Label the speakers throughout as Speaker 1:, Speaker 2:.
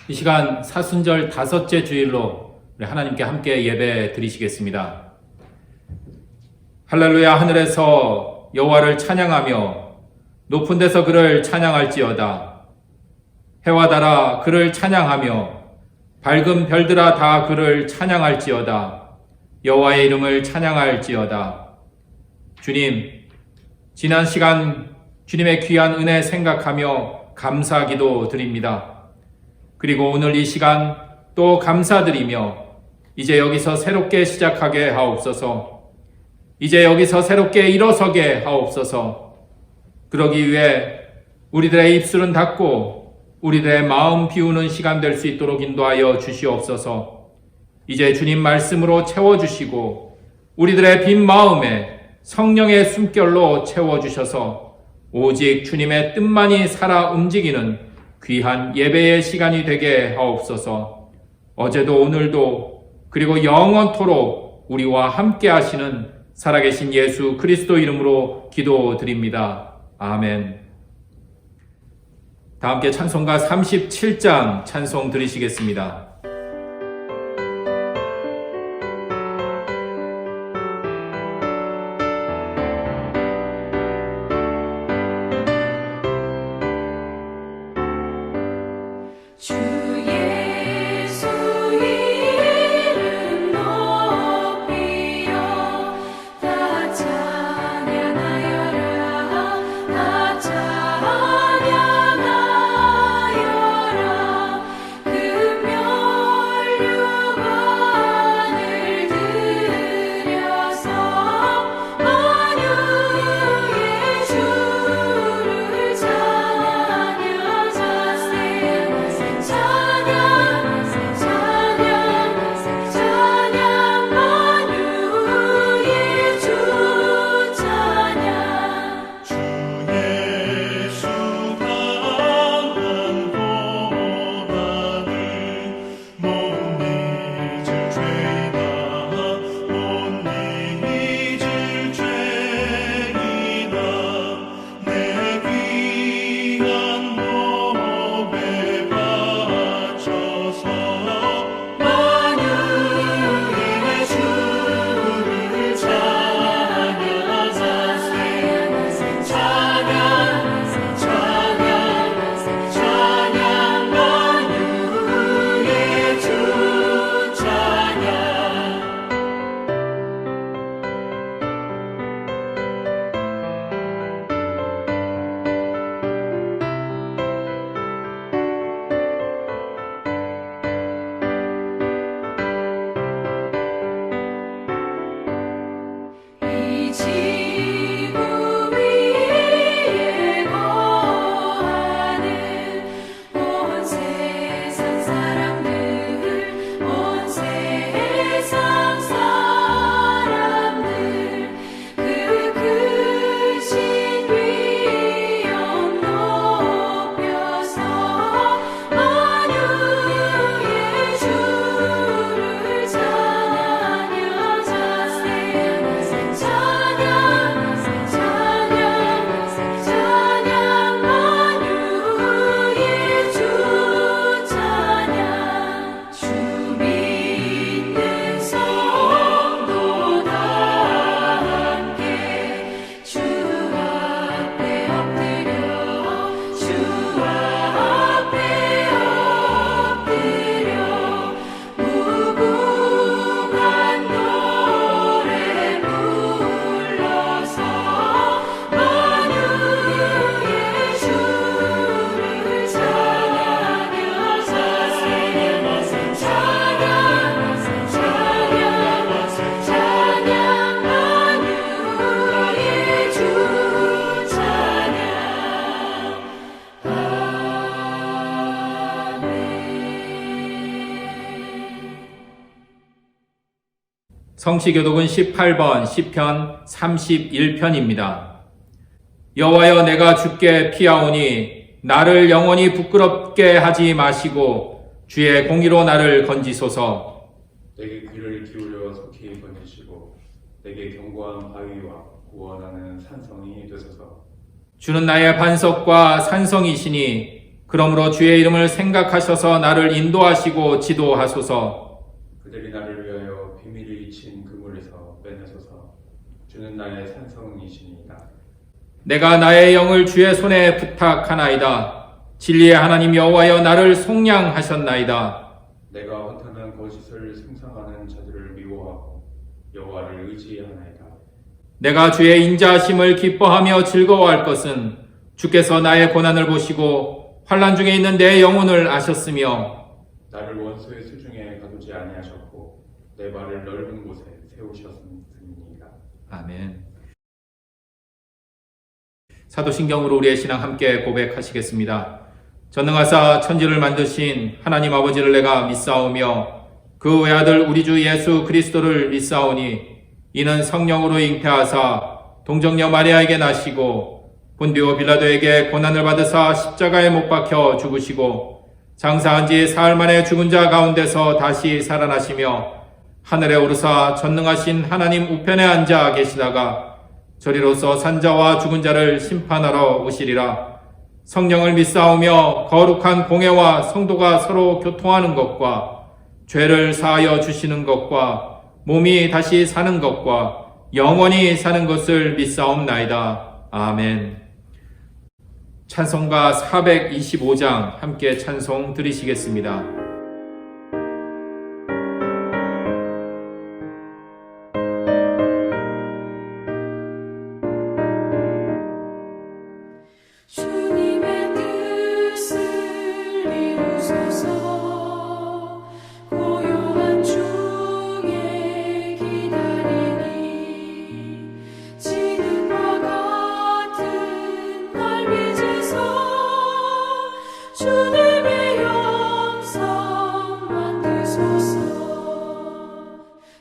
Speaker 1: 이 시간 사순절 5째 주일로 우리 하나님께 함께 예배 드리시겠습니다. 할렐루야. 하늘에서 여호와를 찬양하며 높은 데서 그를 찬양할지어다. 해와 달아 그를 찬양하며 밝은 별들아 다 그를 찬양할지어다. 여호와의 이름을 찬양할지어다. 주님, 지난 시간 주님의 귀한 은혜 생각하며 감사기도 드립니다. 그리고 오늘 이 시간 또 감사드리며 이제 여기서 새롭게 시작하게 하옵소서. 이제 여기서 새롭게 일어서게 하옵소서. 그러기 위해 우리들의 입술은 닫고 우리들의 마음 비우는 시간 될 수 있도록 인도하여 주시옵소서. 이제 주님 말씀으로 채워주시고 우리들의 빈 마음에 성령의 숨결로 채워주셔서 오직 주님의 뜻만이 살아 움직이는 귀한 예배의 시간이 되게 하옵소서. 어제도 오늘도 그리고 영원토록 우리와 함께 하시는 살아계신 예수 그리스도 이름으로 기도드립니다. 아멘. 다 함께 찬송가 37장 찬송 드리시겠습니다. 성시교독은 18번 시편 31편입니다. 여호와여, 내가 주께 피하오니 나를 영원히 부끄럽게 하지 마시고 주의 공의로 나를 건지소서.
Speaker 2: 내게 귀를 기울여 속히 건지시고 내게 견고한 바위와 구원하는 산성이 되소서.
Speaker 1: 주는 나의 반석과 산성이시니 그러므로 주의 이름을 생각하셔서 나를 인도하시고 지도하소서.
Speaker 2: 그들이 나를 위하여 비밀이 친 그물에서 빼내소서. 주는 나의 산성이시니이다.
Speaker 1: 내가 나의 영을 주의 손에 부탁하나이다. 진리의 하나님 여호와여 나를 속량하셨나이다.
Speaker 2: 내가 허탄한 거짓을 숭상하는 자들을 미워하고 여호와를 의지하나이다.
Speaker 1: 내가 주의 인자하심을 기뻐하며 즐거워할 것은 주께서 나의 고난을 보시고 환난 중에 있는 내 영혼을 아셨으며
Speaker 2: 나를 원수의 수중에 가두지 아니하셨고 내 발을 넓은 곳에 세우셨음이니이다.
Speaker 1: 아멘. 사도신경으로 우리의 신앙 함께 고백하시겠습니다. 전능하사 천지를 만드신 하나님 아버지를 내가 믿사오며 그 외아들 우리 주 예수 그리스도를 믿사오니 이는 성령으로 잉태하사 동정녀 마리아에게 나시고 본디오 빌라도에게 고난을 받으사 십자가에 못 박혀 죽으시고 장사한 지 사흘 만에 죽은 자 가운데서 다시 살아나시며 하늘에 오르사 전능하신 하나님 우편에 앉아 계시다가 저리로서 산자와 죽은 자를 심판하러 오시리라. 성령을 믿사오며 거룩한 공회와 성도가 서로 교통하는 것과 죄를 사하여 주시는 것과 몸이 다시 사는 것과 영원히 사는 것을 믿사옵나이다. 아멘. 찬송가 425장 함께 찬송 드리시겠습니다.
Speaker 3: 주님의 뜻을 이루소서. 고요한 중에 기다리니 지금과 같은 날 빚으소. 주님의 영성 만드소서.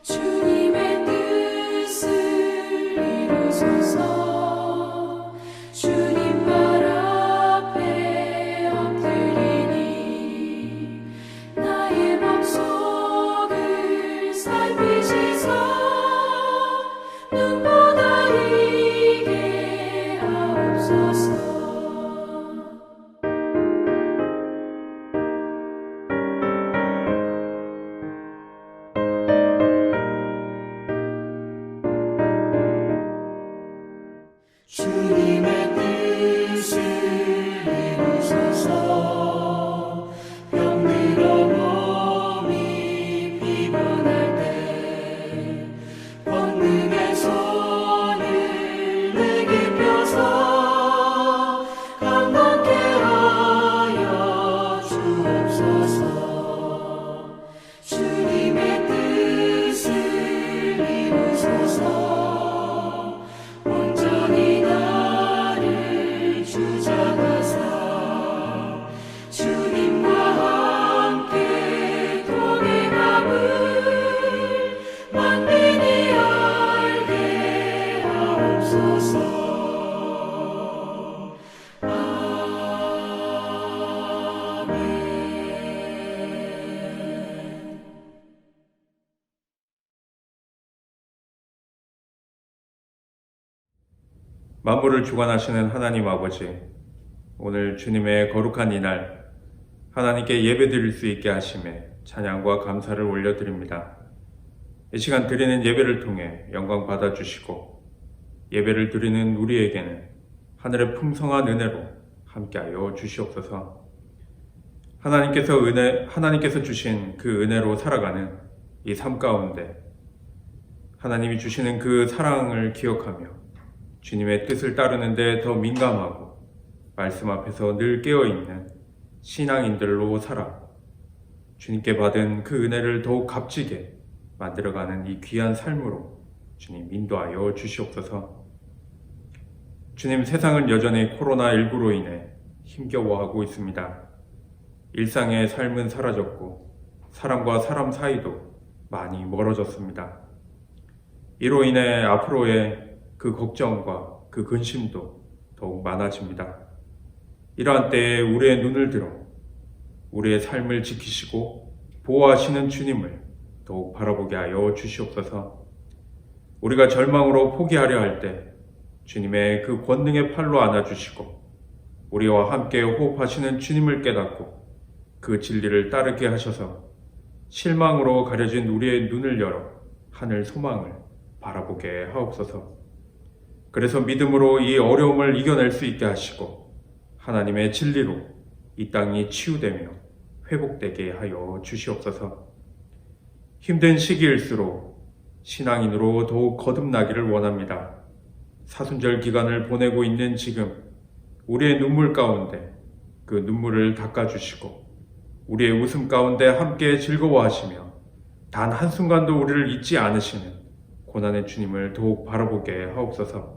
Speaker 3: 주님의 뜻을 이루소서. 주님 발 앞에 엎드리니 나의 맘속을 살피시소. 눈보다 이게 하옵소서. 주님의 뜻을 이루소서. 병들어 몸이 피곤할 때 권능의 손을 내게 펴서 강건케 하여 주옵소서. 주님의 뜻을 이루소서. 온전히 나를 주장하사 주님과 함께 동행함을 만민이 알게 하옵소서. 아멘.
Speaker 2: 만물을 주관하시는 하나님 아버지, 오늘 주님의 거룩한 이날 하나님께 예배드릴 수 있게 하심에 찬양과 감사를 올려드립니다. 이 시간 드리는 예배를 통해 영광 받아주시고 예배를 드리는 우리에게는 하늘의 풍성한 은혜로 함께하여 주시옵소서. 하나님께서 주신 그 은혜로 살아가는 이 삶 가운데 하나님이 주시는 그 사랑을 기억하며 주님의 뜻을 따르는데 더 민감하고 말씀 앞에서 늘 깨어있는 신앙인들로 살아 주님께 받은 그 은혜를 더욱 값지게 만들어가는 이 귀한 삶으로 주님 인도하여 주시옵소서. 주님, 세상은 여전히 코로나19로 인해 힘겨워하고 있습니다. 일상의 삶은 사라졌고 사람과 사람 사이도 많이 멀어졌습니다. 이로 인해 앞으로의 그 걱정과 그 근심도 더욱 많아집니다. 이러한 때에 우리의 눈을 들어 우리의 삶을 지키시고 보호하시는 주님을 더욱 바라보게 하여 주시옵소서. 우리가 절망으로 포기하려 할 때 주님의 그 권능의 팔로 안아주시고 우리와 함께 호흡하시는 주님을 깨닫고 그 진리를 따르게 하셔서 실망으로 가려진 우리의 눈을 열어 하늘 소망을 바라보게 하옵소서. 그래서 믿음으로 이 어려움을 이겨낼 수 있게 하시고 하나님의 진리로 이 땅이 치유되며 회복되게 하여 주시옵소서. 힘든 시기일수록 신앙인으로 더욱 거듭나기를 원합니다. 사순절 기간을 보내고 있는 지금 우리의 눈물 가운데 그 눈물을 닦아주시고 우리의 웃음 가운데 함께 즐거워하시며 단 한순간도 우리를 잊지 않으시는 고난의 주님을 더욱 바라보게 하옵소서.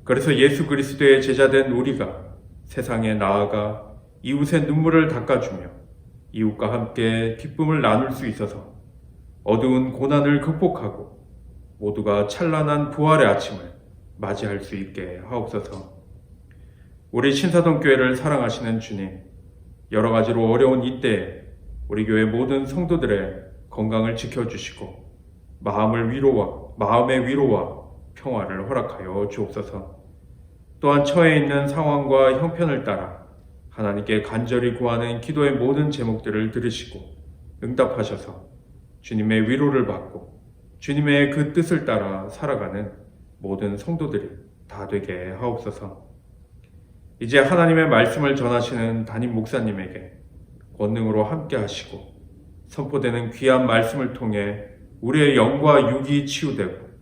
Speaker 2: 그래서 예수 그리스도의 제자된 우리가 세상에 나아가 이웃의 눈물을 닦아주며 이웃과 함께 기쁨을 나눌 수 있어서 어두운 고난을 극복하고 모두가 찬란한 부활의 아침을 맞이할 수 있게 하옵소서. 우리 신사동 교회를 사랑하시는 주님, 여러 가지로 어려운 이때에 우리 교회 모든 성도들의 건강을 지켜주시고 마음의 위로와 평화를 허락하여 주옵소서. 또한 처해 있는 상황과 형편을 따라 하나님께 간절히 구하는 기도의 모든 제목들을 들으시고 응답하셔서 주님의 위로를 받고 주님의 그 뜻을 따라 살아가는 모든 성도들이 다 되게 하옵소서. 이제 하나님의 말씀을 전하시는 담임 목사님에게 권능으로 함께 하시고 선포되는 귀한 말씀을 통해 우리의 영과 육이 치유되고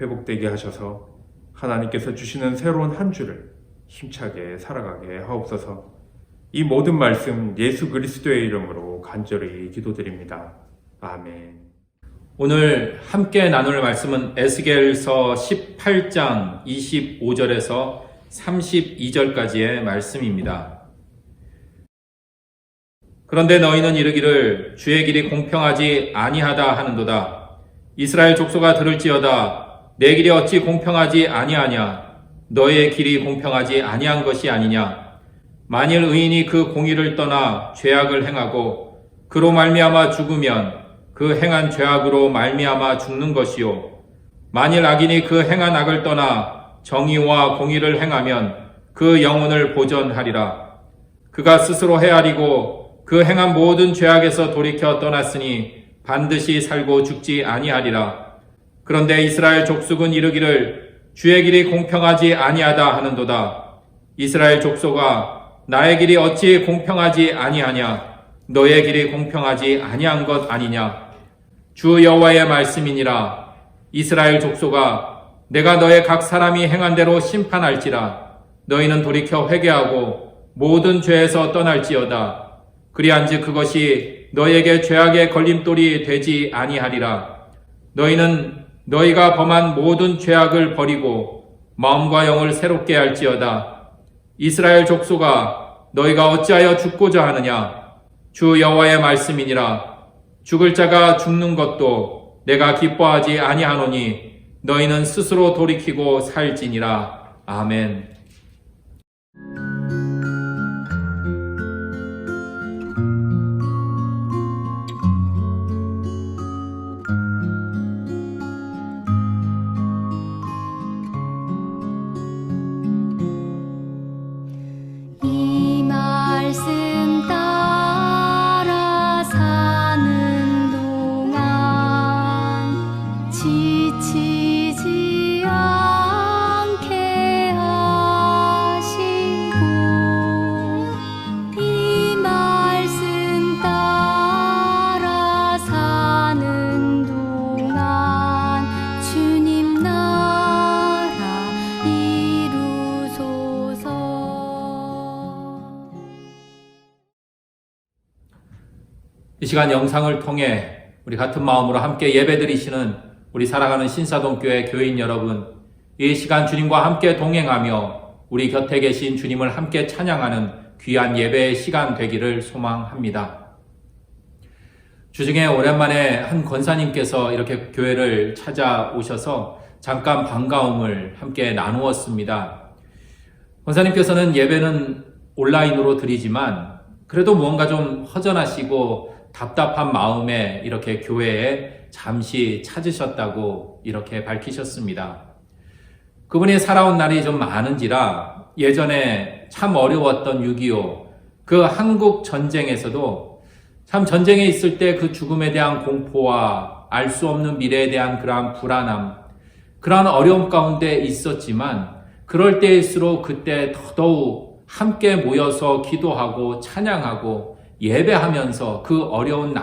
Speaker 2: 회복되게 하셔서 하나님께서 주시는 새로운 한 주를 힘차게 살아가게 하옵소서. 이 모든 말씀 예수 그리스도의 이름으로 간절히 기도드립니다. 아멘.
Speaker 1: 오늘 함께 나눌 말씀은 에스겔서 18장 25절에서 32절까지의 말씀입니다. 그런데 너희는 이르기를 주의 길이 공평하지 아니하다 하는도다. 이스라엘 족속아 들을지어다. 내 길이 어찌 공평하지 아니하냐? 너의 길이 공평하지 아니한 것이 아니냐? 만일 의인이 그 공의를 떠나 죄악을 행하고 그로 말미암아 죽으면 그 행한 죄악으로 말미암아 죽는 것이요. 만일 악인이 그 행한 악을 떠나 정의와 공의를 행하면 그 영혼을 보전하리라. 그가 스스로 헤아리고 그 행한 모든 죄악에서 돌이켜 떠났으니 반드시 살고 죽지 아니하리라. 그런데 이스라엘 족속은 이르기를 주의 길이 공평하지 아니하다 하는도다. 이스라엘 족속아 나의 길이 어찌 공평하지 아니하냐? 너의 길이 공평하지 아니한 것 아니냐? 주 여호와의 말씀이니라. 이스라엘 족속아 내가 너의 각 사람이 행한 대로 심판할지라. 너희는 돌이켜 회개하고 모든 죄에서 떠날지어다. 그리한즉 그것이 너에게 죄악의 걸림돌이 되지 아니하리라. 너희는 너희가 범한 모든 죄악을 버리고 마음과 영을 새롭게 할지어다. 이스라엘 족속아 너희가 어찌하여 죽고자 하느냐? 주 여호와의 말씀이니라. 죽을 자가 죽는 것도 내가 기뻐하지 아니하노니 너희는 스스로 돌이키고 살지니라. 아멘.
Speaker 4: 이 말씀 따라 사는 동안 지치지 않게 하시고 이 말씀 따라 사는 동안 주님 나라 이루소서.
Speaker 1: 이 시간 영상을 통해 우리 같은 마음으로 함께 예배드리시는 우리 사랑하는 신사동교회 교인 여러분, 이 시간 주님과 함께 동행하며 우리 곁에 계신 주님을 함께 찬양하는 귀한 예배의 시간 되기를 소망합니다. 주중에 오랜만에 한 권사님께서 이렇게 교회를 찾아오셔서 잠깐 반가움을 함께 나누었습니다. 권사님께서는 예배는 온라인으로 드리지만 그래도 무언가 좀 허전하시고 답답한 마음에 이렇게 교회에 잠시 찾으셨다고 이렇게 밝히셨습니다. 그분이 살아온 날이 좀 많은지라 예전에 참 어려웠던 6.25, 그 한국 전쟁에서도 참 전쟁에 있을 때 그 죽음에 대한 공포와 알 수 없는 미래에 대한 그러한 불안함, 그러한 어려움 가운데 있었지만 그럴 때일수록 그때 더더욱 함께 모여서 기도하고 찬양하고 예배하면서 그 어려운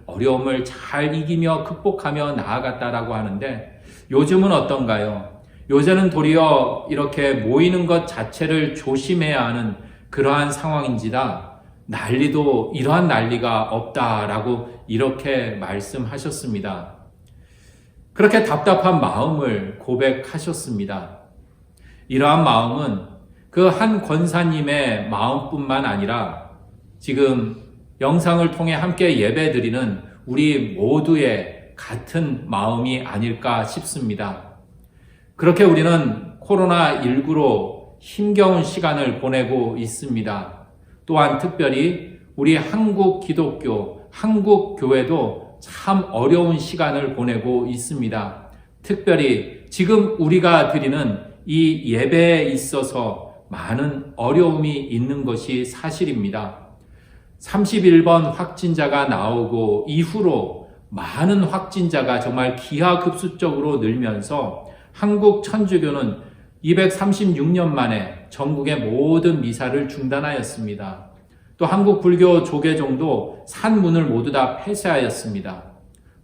Speaker 1: 어려움을 잘 이기며 극복하며 나아갔다라고 하는데, 요즘은 어떤가요? 요새는 도리어 이렇게 모이는 것 자체를 조심해야 하는 그러한 상황인지라 이러한 난리가 없다라고 이렇게 말씀하셨습니다. 그렇게 답답한 마음을 고백하셨습니다. 이러한 마음은 그 한 권사님의 마음뿐만 아니라 지금 영상을 통해 함께 예배드리는 우리 모두의 같은 마음이 아닐까 싶습니다. 그렇게 우리는 코로나19로 힘겨운 시간을 보내고 있습니다. 또한 특별히 우리 한국 기독교, 한국 교회도 참 어려운 시간을 보내고 있습니다. 특별히 지금 우리가 드리는 이 예배에 있어서 많은 어려움이 있는 것이 사실입니다. 31번 확진자가 나오고 이후로 많은 확진자가 정말 기하급수적으로 늘면서 한국 천주교는 236년 만에 전국의 모든 미사를 중단하였습니다. 또 한국 불교 조계종도 산문을 모두 다 폐쇄하였습니다.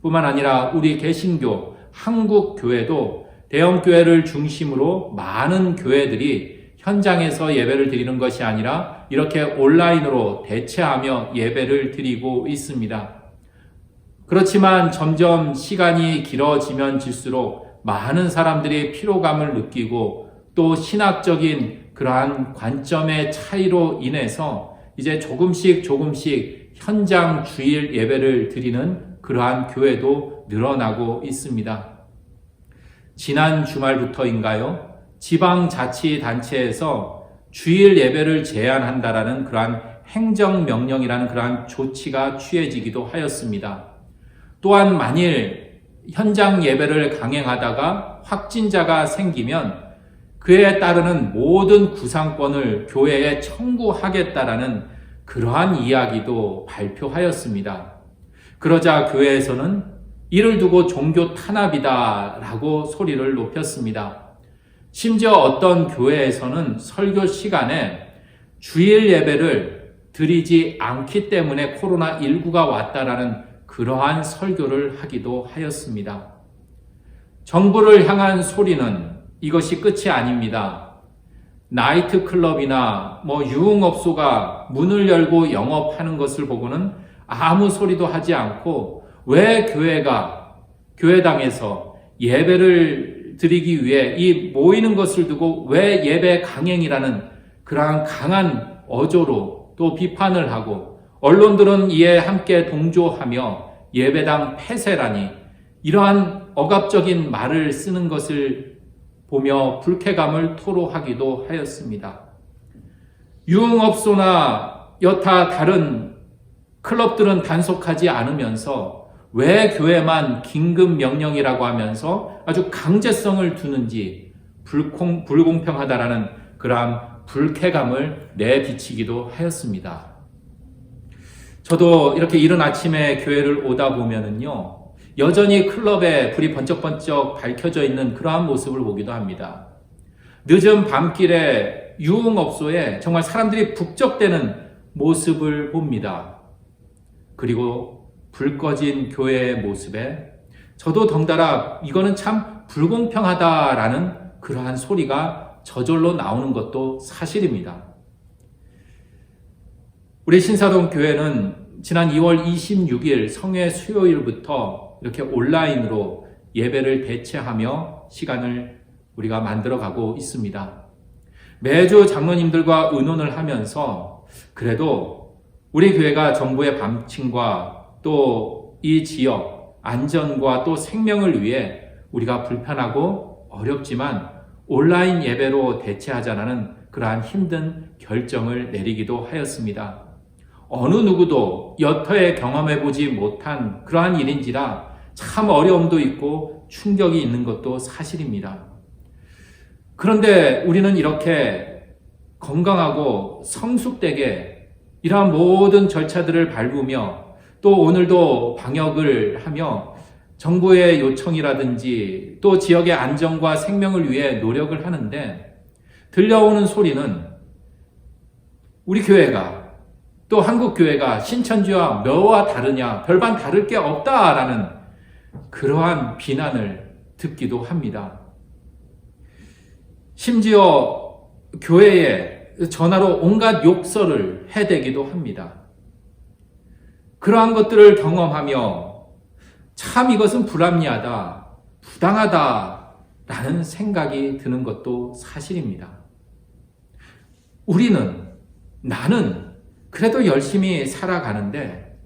Speaker 1: 뿐만 아니라 우리 개신교, 한국 교회도 대형 교회를 중심으로 많은 교회들이 현장에서 예배를 드리는 것이 아니라 이렇게 온라인으로 대체하며 예배를 드리고 있습니다. 그렇지만 점점 시간이 길어지면 질수록 많은 사람들이 피로감을 느끼고 또 신학적인 그러한 관점의 차이로 인해서 이제 조금씩 현장 주일 예배를 드리는 그러한 교회도 늘어나고 있습니다. 지난 주말부터인가요? 지방자치단체에서 주일 예배를 제한한다라는 그러한 행정명령이라는 그러한 조치가 취해지기도 하였습니다. 또한 만일 현장 예배를 강행하다가 확진자가 생기면 그에 따르는 모든 구상권을 교회에 청구하겠다라는 그러한 이야기도 발표하였습니다. 그러자 교회에서는 이를 두고 종교 탄압이다라고 소리를 높였습니다. 심지어 어떤 교회에서는 설교 시간에 주일 예배를 드리지 않기 때문에 코로나19가 왔다라는 그러한 설교를 하기도 하였습니다. 정부를 향한 소리는 이것이 끝이 아닙니다. 나이트클럽이나 유흥업소가 문을 열고 영업하는 것을 보고는 아무 소리도 하지 않고 왜 교회당에서 예배를 드리기 위해 이 모이는 것을 두고 왜 예배 강행이라는 그러한 강한 어조로 또 비판을 하고 언론들은 이에 함께 동조하며 예배당 폐쇄라니 이러한 억압적인 말을 쓰는 것을 보며 불쾌감을 토로하기도 하였습니다. 유흥업소나 여타 다른 클럽들은 단속하지 않으면서 왜 교회만 긴급 명령이라고 하면서 아주 강제성을 두는지 불공평하다라는 그러한 불쾌감을 내비치기도 하였습니다. 저도 이렇게 이른 아침에 교회를 오다 보면은요, 여전히 클럽에 불이 번쩍번쩍 밝혀져 있는 그러한 모습을 보기도 합니다. 늦은 밤길에 유흥업소에 정말 사람들이 북적대는 모습을 봅니다. 그리고 불 꺼진 교회의 모습에 저도 덩달아 이거는 참 불공평하다라는 그러한 소리가 저절로 나오는 것도 사실입니다. 우리 신사동 교회는 지난 2월 26일 성회 수요일부터 이렇게 온라인으로 예배를 대체하며 시간을 우리가 만들어가고 있습니다. 매주 장로님들과 의논을 하면서 그래도 우리 교회가 정부의 방침과 또 이 지역 안전과 또 생명을 위해 우리가 불편하고 어렵지만 온라인 예배로 대체하자는 그러한 힘든 결정을 내리기도 하였습니다. 어느 누구도 여터에 경험해보지 못한 그러한 일인지라 참 어려움도 있고 충격이 있는 것도 사실입니다. 그런데 우리는 이렇게 건강하고 성숙되게 이러한 모든 절차들을 밟으며 또 오늘도 방역을 하며 정부의 요청이라든지 또 지역의 안전과 생명을 위해 노력을 하는데 들려오는 소리는 우리 교회가 또 한국 교회가 신천지와 뭐와 다르냐, 별반 다를 게 없다라는 그러한 비난을 듣기도 합니다. 심지어 교회에 전화로 온갖 욕설을 해대기도 합니다. 그러한 것들을 경험하며 참 이것은 불합리하다, 부당하다라는 생각이 드는 것도 사실입니다. 나는 그래도 열심히 살아가는데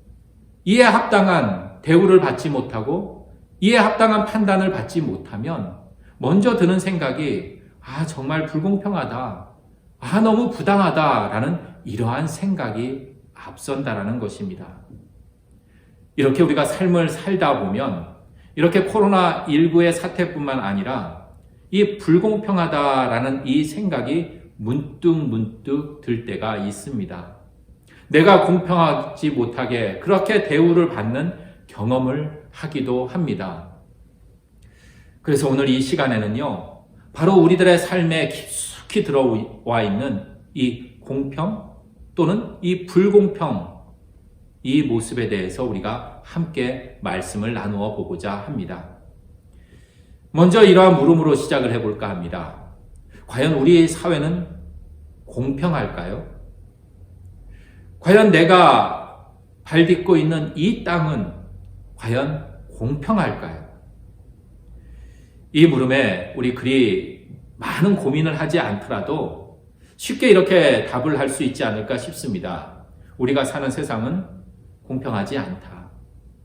Speaker 1: 이에 합당한 대우를 받지 못하고 이에 합당한 판단을 받지 못하면 먼저 드는 생각이 정말 불공평하다, 너무 부당하다라는 이러한 생각이 앞선다라는 것입니다. 이렇게 우리가 삶을 살다 보면 이렇게 코로나19의 사태뿐만 아니라 이 불공평하다라는 이 생각이 문득 들 때가 있습니다. 내가 공평하지 못하게 그렇게 대우를 받는 경험을 하기도 합니다. 그래서 오늘 이 시간에는요, 바로 우리들의 삶에 깊숙이 들어와 있는 이 공평 또는 이 불공평, 이 모습에 대해서 우리가 함께 말씀을 나누어 보고자 합니다. 먼저 이러한 물음으로 시작을 해볼까 합니다. 과연 우리 사회는 공평할까요? 과연 내가 발딛고 있는 이 땅은 과연 공평할까요? 이 물음에 우리 그리 많은 고민을 하지 않더라도 쉽게 이렇게 답을 할 수 있지 않을까 싶습니다. 우리가 사는 세상은 공평하지 않다.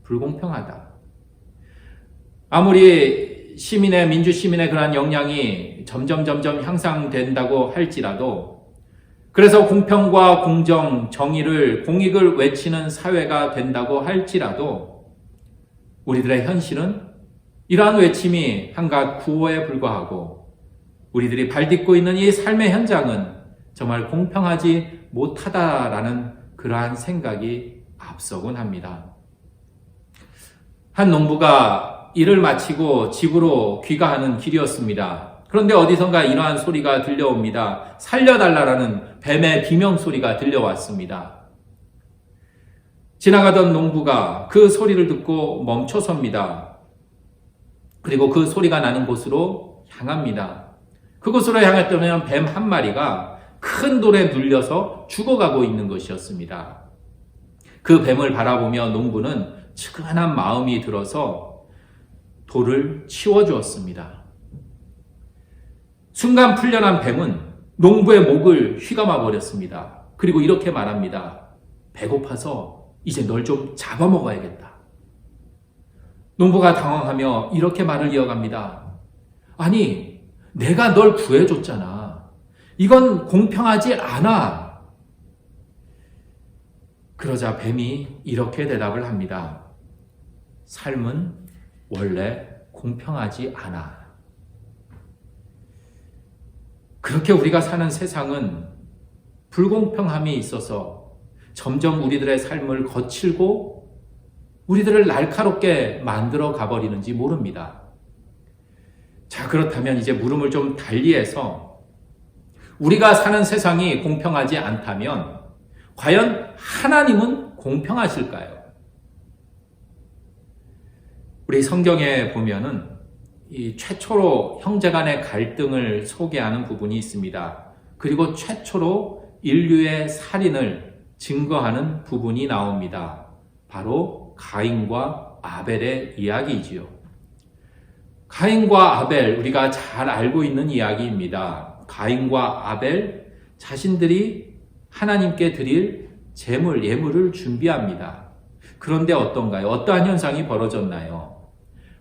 Speaker 1: 불공평하다. 아무리 민주 시민의 그러한 역량이 점점 향상된다고 할지라도, 그래서 공평과 공정, 정의를, 공익을 외치는 사회가 된다고 할지라도 우리들의 현실은 이러한 외침이 한갓 구호에 불과하고 우리들이 발딛고 있는 이 삶의 현장은 정말 공평하지 못하다라는 그러한 생각이 앞서곤 합니다. 한 농부가 일을 마치고 집으로 귀가하는 길이었습니다. 그런데 어디선가 이러한 소리가 들려옵니다. 살려달라라는 뱀의 비명소리가 들려왔습니다. 지나가던 농부가 그 소리를 듣고 멈춰섭니다. 그리고 그 소리가 나는 곳으로 향합니다. 그곳으로 향했더니 뱀 한 마리가 큰 돌에 눌려서 죽어가고 있는 것이었습니다. 그 뱀을 바라보며 농부는 측은한 마음이 들어서 돌을 치워주었습니다. 순간 풀려난 뱀은 농부의 목을 휘감아 버렸습니다. 그리고 이렇게 말합니다. 배고파서 이제 널 좀 잡아먹어야겠다. 농부가 당황하며 이렇게 말을 이어갑니다. 아니, 내가 널 구해줬잖아. 이건 공평하지 않아. 그러자 뱀이 이렇게 대답을 합니다. 삶은 원래 공평하지 않아. 그렇게 우리가 사는 세상은 불공평함이 있어서 점점 우리들의 삶을 거칠고 우리들을 날카롭게 만들어 가버리는지 모릅니다. 자, 그렇다면 이제 물음을 좀 달리해서 우리가 사는 세상이 공평하지 않다면 과연 하나님은 공평하실까요? 우리 성경에 보면은 이 최초로 형제간의 갈등을 소개하는 부분이 있습니다. 그리고 최초로 인류의 살인을 증거하는 부분이 나옵니다. 바로 가인과 아벨의 이야기이지요. 가인과 아벨, 우리가 잘 알고 있는 이야기입니다. 가인과 아벨, 자신들이 하나님께 드릴 제물, 예물을 준비합니다. 그런데 어떤가요? 어떠한 현상이 벌어졌나요?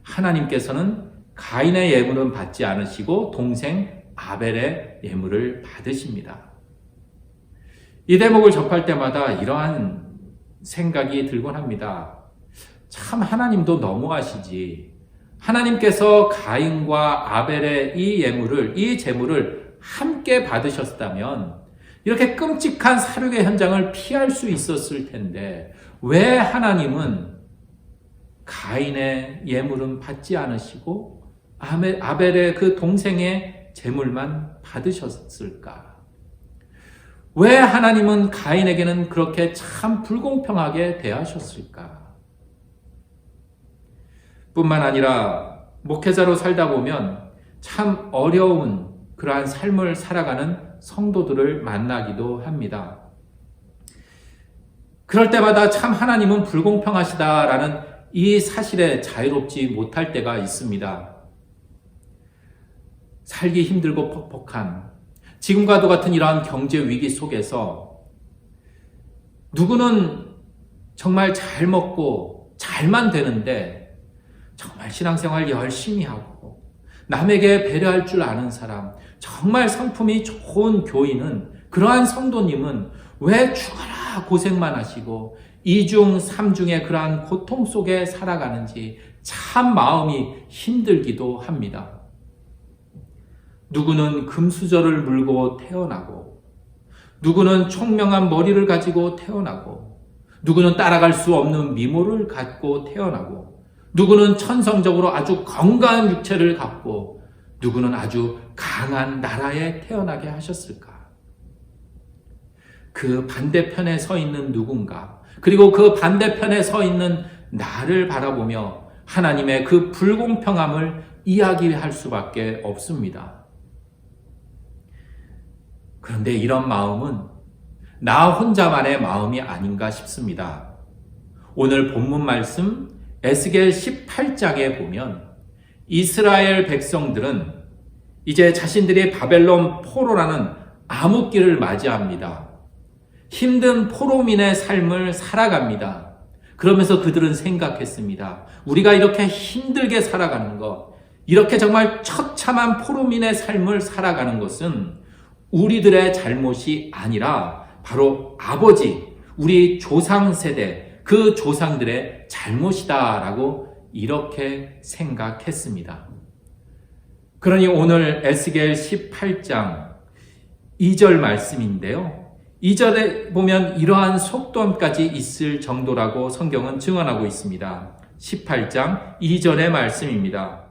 Speaker 1: 하나님께서는 가인의 예물은 받지 않으시고 동생 아벨의 예물을 받으십니다. 이 대목을 접할 때마다 이러한 생각이 들곤 합니다. 참 하나님도 너무하시지. 하나님께서 가인과 아벨의 이 예물을, 이 제물을 함께 받으셨다면 이렇게 끔찍한 살육의 현장을 피할 수 있었을 텐데 왜 하나님은 가인의 예물은 받지 않으시고 아벨의 그 동생의 제물만 받으셨을까? 왜 하나님은 가인에게는 그렇게 참 불공평하게 대하셨을까? 뿐만 아니라 목회자로 살다 보면 참 어려운 그러한 삶을 살아가는 성도들을 만나기도 합니다. 그럴 때마다 참 하나님은 불공평하시다라는 이 사실에 자유롭지 못할 때가 있습니다. 살기 힘들고 퍽퍽한 지금과도 같은 이러한 경제 위기 속에서 누구는 정말 잘 먹고 잘만 되는데 정말 신앙생활 열심히 하고 남에게 배려할 줄 아는 사람, 정말 성품이 좋은 교인은, 그러한 성도님은 왜 죽어라 고생만 하시고 이중 삼중의 그러한 고통 속에 살아가는지 참 마음이 힘들기도 합니다. 누구는 금수저를 물고 태어나고, 누구는 총명한 머리를 가지고 태어나고, 누구는 따라갈 수 없는 미모를 갖고 태어나고, 누구는 천성적으로 아주 건강한 육체를 갖고, 누구는 아주 강한 나라에 태어나게 하셨을까? 그 반대편에 서 있는 누군가, 그리고 그 반대편에 서 있는 나를 바라보며 하나님의 그 불공평함을 이야기할 수밖에 없습니다. 그런데 이런 마음은 나 혼자만의 마음이 아닌가 싶습니다. 오늘 본문 말씀 에스겔 18장에 보면 이스라엘 백성들은 이제 자신들이 바벨론 포로라는 암흑기를 맞이합니다. 힘든 포로민의 삶을 살아갑니다. 그러면서 그들은 생각했습니다. 우리가 이렇게 힘들게 살아가는 것, 이렇게 정말 처참한 포로민의 삶을 살아가는 것은 우리들의 잘못이 아니라 바로 아버지, 우리 조상 세대, 그 조상들의 잘못이다라고 이렇게 생각했습니다. 그러니 오늘 에스겔 18장 2절 말씀인데요. 2절에 보면 이러한 속담까지 있을 정도라고 성경은 증언하고 있습니다. 18장 2절의 말씀입니다.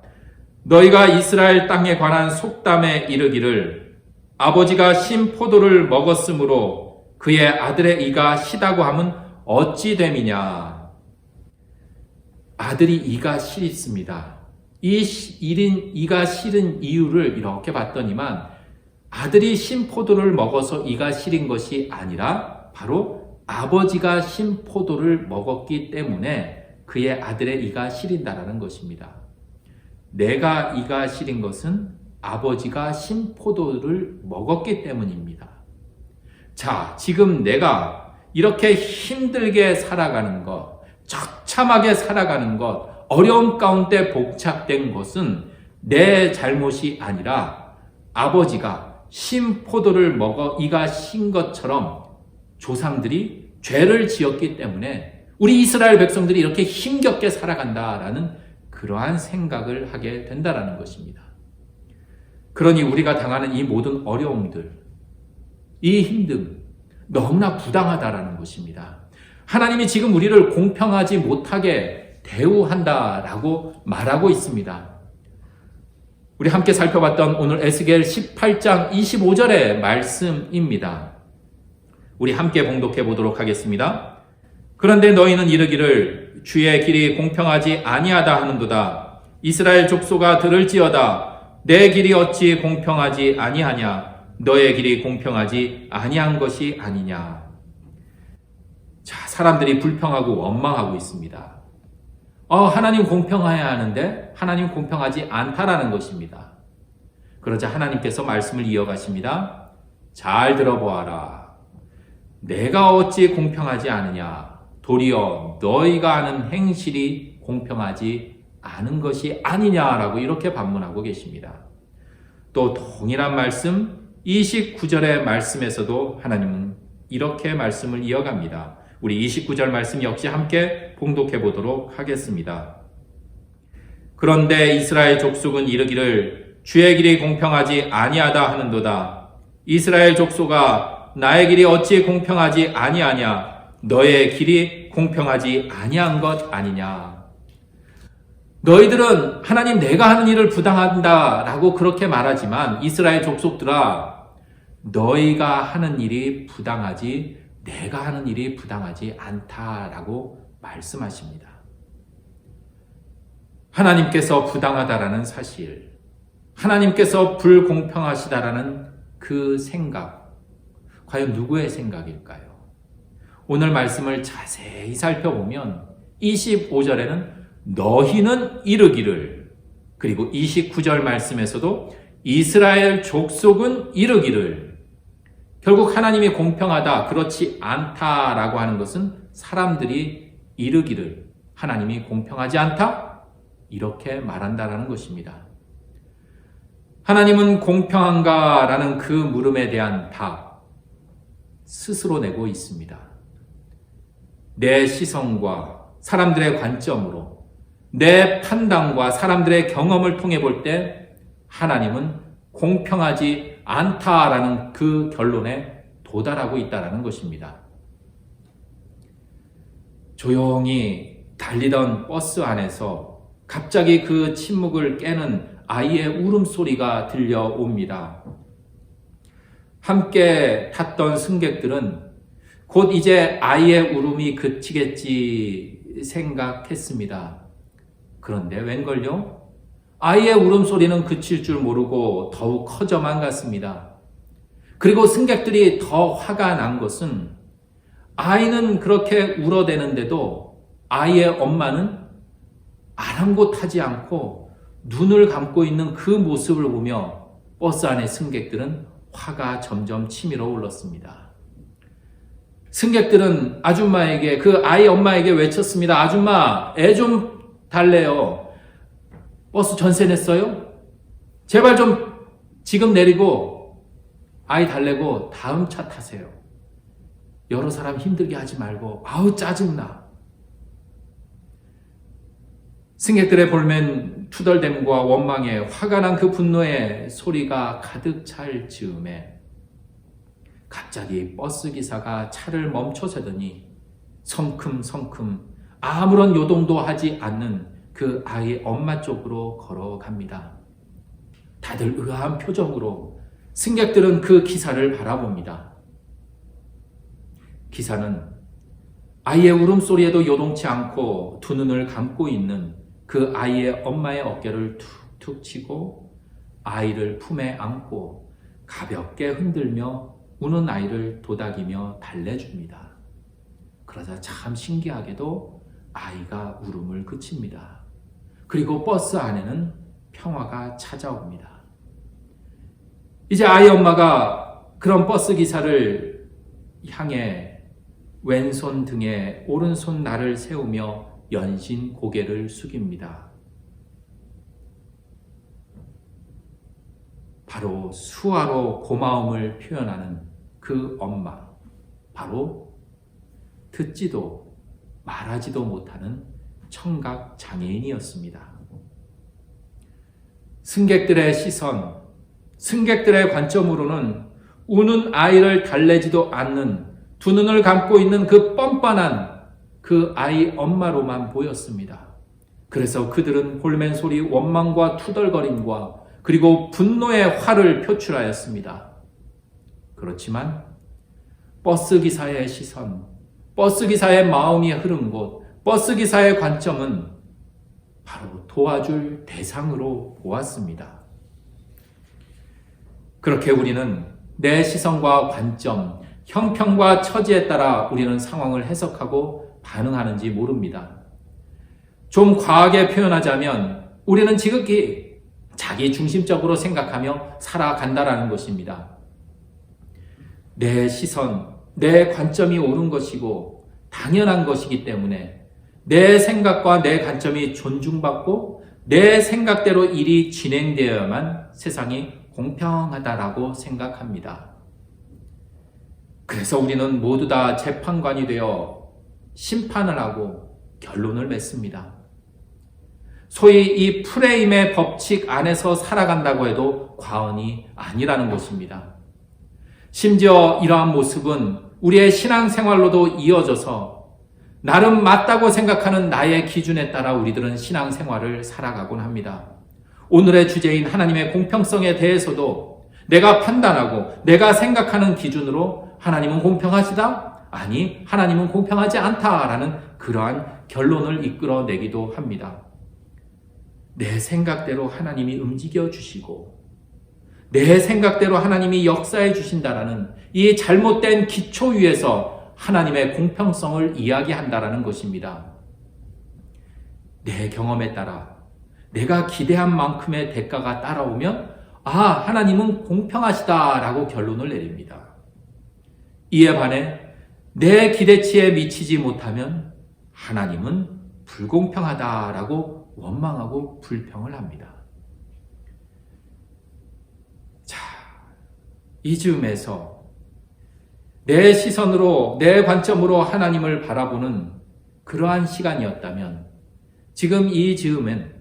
Speaker 1: 너희가 이스라엘 땅에 관한 속담에 이르기를 아버지가 신 포도를 먹었으므로 그의 아들의 이가 시다고 함은 어찌 됨이냐. 아들이 이가 싫습니다. 이 이가 싫은 이유를 이렇게 봤더니만 아들이 신 포도를 먹어서 이가 시린 것이 아니라 바로 아버지가 신 포도를 먹었기 때문에 그의 아들의 이가 시린다라는 것입니다. 내가 이가 시린 것은 아버지가 신 포도를 먹었기 때문입니다. 자, 지금 내가 이렇게 힘들게 살아가는 것, 처참하게 살아가는 것, 어려움 가운데 복착된 것은 내 잘못이 아니라 아버지가 신 포도를 먹어 이가 신 것처럼 조상들이 죄를 지었기 때문에 우리 이스라엘 백성들이 이렇게 힘겹게 살아간다라는 그러한 생각을 하게 된다라는 것입니다. 그러니 우리가 당하는 이 모든 어려움들, 이 힘듦, 너무나 부당하다라는 것입니다. 하나님이 지금 우리를 공평하지 못하게 대우한다라고 말하고 있습니다. 우리 함께 살펴봤던 오늘 에스겔 18장 25절의 말씀입니다. 우리 함께 봉독해 보도록 하겠습니다. 그런데 너희는 이르기를 주의 길이 공평하지 아니하다 하는도다. 이스라엘 족속아 들을지어다. 내 길이 어찌 공평하지 아니하냐. 너의 길이 공평하지 아니한 것이 아니냐. 자, 사람들이 불평하고 원망하고 있습니다. 하나님 공평해야 하는데 하나님 공평하지 않다라는 것입니다. 그러자 하나님께서 말씀을 이어가십니다. 잘 들어보아라. 내가 어찌 공평하지 않으냐. 도리어 너희가 하는 행실이 공평하지 않은 것이 아니냐라고 이렇게 반문하고 계십니다. 또 동일한 말씀 29절의 말씀에서도 하나님은 이렇게 말씀을 이어갑니다. 우리 29절 말씀 역시 함께 봉독해 보도록 하겠습니다. 그런데 이스라엘 족속은 이르기를 주의 길이 공평하지 아니하다 하는도다. 이스라엘 족속아 나의 길이 어찌 공평하지 아니하냐? 너의 길이 공평하지 아니한 것 아니냐? 너희들은 하나님 내가 하는 일을 부당한다라고 그렇게 말하지만 이스라엘 족속들아, 너희가 하는 일이 부당하지 내가 하는 일이 부당하지 않다라고 말씀하십니다. 하나님께서 부당하다라는 사실, 하나님께서 불공평하시다라는 그 생각, 과연 누구의 생각일까요? 오늘 말씀을 자세히 살펴보면 25절에는 너희는 이르기를, 그리고 29절 말씀에서도 이스라엘 족속은 이르기를, 결국 하나님이 공평하다, 그렇지 않다라고 하는 것은 사람들이 이르기를, 하나님이 공평하지 않다? 이렇게 말한다라는 것입니다. 하나님은 공평한가라는 그 물음에 대한 답 스스로 내고 있습니다. 내 시선과 사람들의 관점으로, 내 판단과 사람들의 경험을 통해 볼 때 하나님은 공평하지 않다라는 그 결론에 도달하고 있다는 것입니다. 조용히 달리던 버스 안에서 갑자기 그 침묵을 깨는 아이의 울음소리가 들려옵니다. 함께 탔던 승객들은 곧 이제 아이의 울음이 그치겠지 생각했습니다. 그런데 웬걸요? 아이의 울음소리는 그칠 줄 모르고 더욱 커져만 갔습니다. 그리고 승객들이 더 화가 난 것은 아이는 그렇게 울어대는데도 아이의 엄마는 아랑곳하지 않고 눈을 감고 있는 그 모습을 보며 버스 안의 승객들은 화가 점점 치밀어 올랐습니다. 승객들은 아줌마에게, 그 아이 엄마에게 외쳤습니다. 아줌마, 애 좀 달래요. 버스 전세 냈어요? 제발 좀 지금 내리고 아이 달래고 다음 차 타세요. 여러 사람 힘들게 하지 말고. 아우 짜증나. 승객들의 볼멘 투덜댐과 원망에 화가 난 그 분노의 소리가 가득 찰 즈음에 갑자기 버스 기사가 차를 멈춰서더니 성큼성큼 아무런 요동도 하지 않는 그 아이 엄마 쪽으로 걸어갑니다. 다들 의아한 표정으로 승객들은 그 기사를 바라봅니다. 기사는 아이의 울음소리에도 요동치 않고 두 눈을 감고 있는 그 아이의 엄마의 어깨를 툭툭 치고 아이를 품에 안고 가볍게 흔들며 우는 아이를 도닥이며 달래줍니다. 그러자 참 신기하게도 아이가 울음을 그칩니다. 그리고 버스 안에는 평화가 찾아옵니다. 이제 아이 엄마가 그런 버스 기사를 향해 왼손 등에 오른손 날을 세우며 연신 고개를 숙입니다. 바로 수화로 고마움을 표현하는 그 엄마, 바로 듣지도 말하지도 못하는 청각 장애인이었습니다. 승객들의 시선, 승객들의 관점으로는 우는 아이를 달래지도 않는 두 눈을 감고 있는 그 뻔뻔한 그 아이 엄마로만 보였습니다. 그래서 그들은 볼멘 소리, 원망과 투덜거림과 그리고 분노의 화를 표출하였습니다. 그렇지만 버스 기사의 시선, 버스 기사의 마음이 흐른 곳, 버스 기사의 관점은 바로 도와줄 대상으로 보았습니다. 그렇게 우리는 내 시선과 관점, 형편과 처지에 따라 우리는 상황을 해석하고 반응하는지 모릅니다. 좀 과하게 표현하자면 우리는 지극히 자기 중심적으로 생각하며 살아간다라는 것입니다. 내 시선, 내 관점이 옳은 것이고 당연한 것이기 때문에 내 생각과 내 관점이 존중받고 내 생각대로 일이 진행되어야만 세상이 공평하다라고 생각합니다. 그래서 우리는 모두 다 재판관이 되어 심판을 하고 결론을 맺습니다. 소위 이 프레임의 법칙 안에서 살아간다고 해도 과언이 아니라는 것입니다. 심지어 이러한 모습은 우리의 신앙생활로도 이어져서 나름 맞다고 생각하는 나의 기준에 따라 우리들은 신앙생활을 살아가곤 합니다. 오늘의 주제인 하나님의 공평성에 대해서도 내가 판단하고 내가 생각하는 기준으로 하나님은 공평하시다? 아니, 하나님은 공평하지 않다라는 그러한 결론을 이끌어내기도 합니다. 내 생각대로 하나님이 움직여 주시고 내 생각대로 하나님이 역사해 주신다라는 이 잘못된 기초 위에서 하나님의 공평성을 이야기한다라는 것입니다. 내 경험에 따라 내가 기대한 만큼의 대가가 따라오면 하나님은 공평하시다라고 결론을 내립니다. 이에 반해 내 기대치에 미치지 못하면 하나님은 불공평하다라고 원망하고 불평을 합니다. 자, 이 즈음에서 내 시선으로, 내 관점으로 하나님을 바라보는 그러한 시간이었다면 지금 이 즈음엔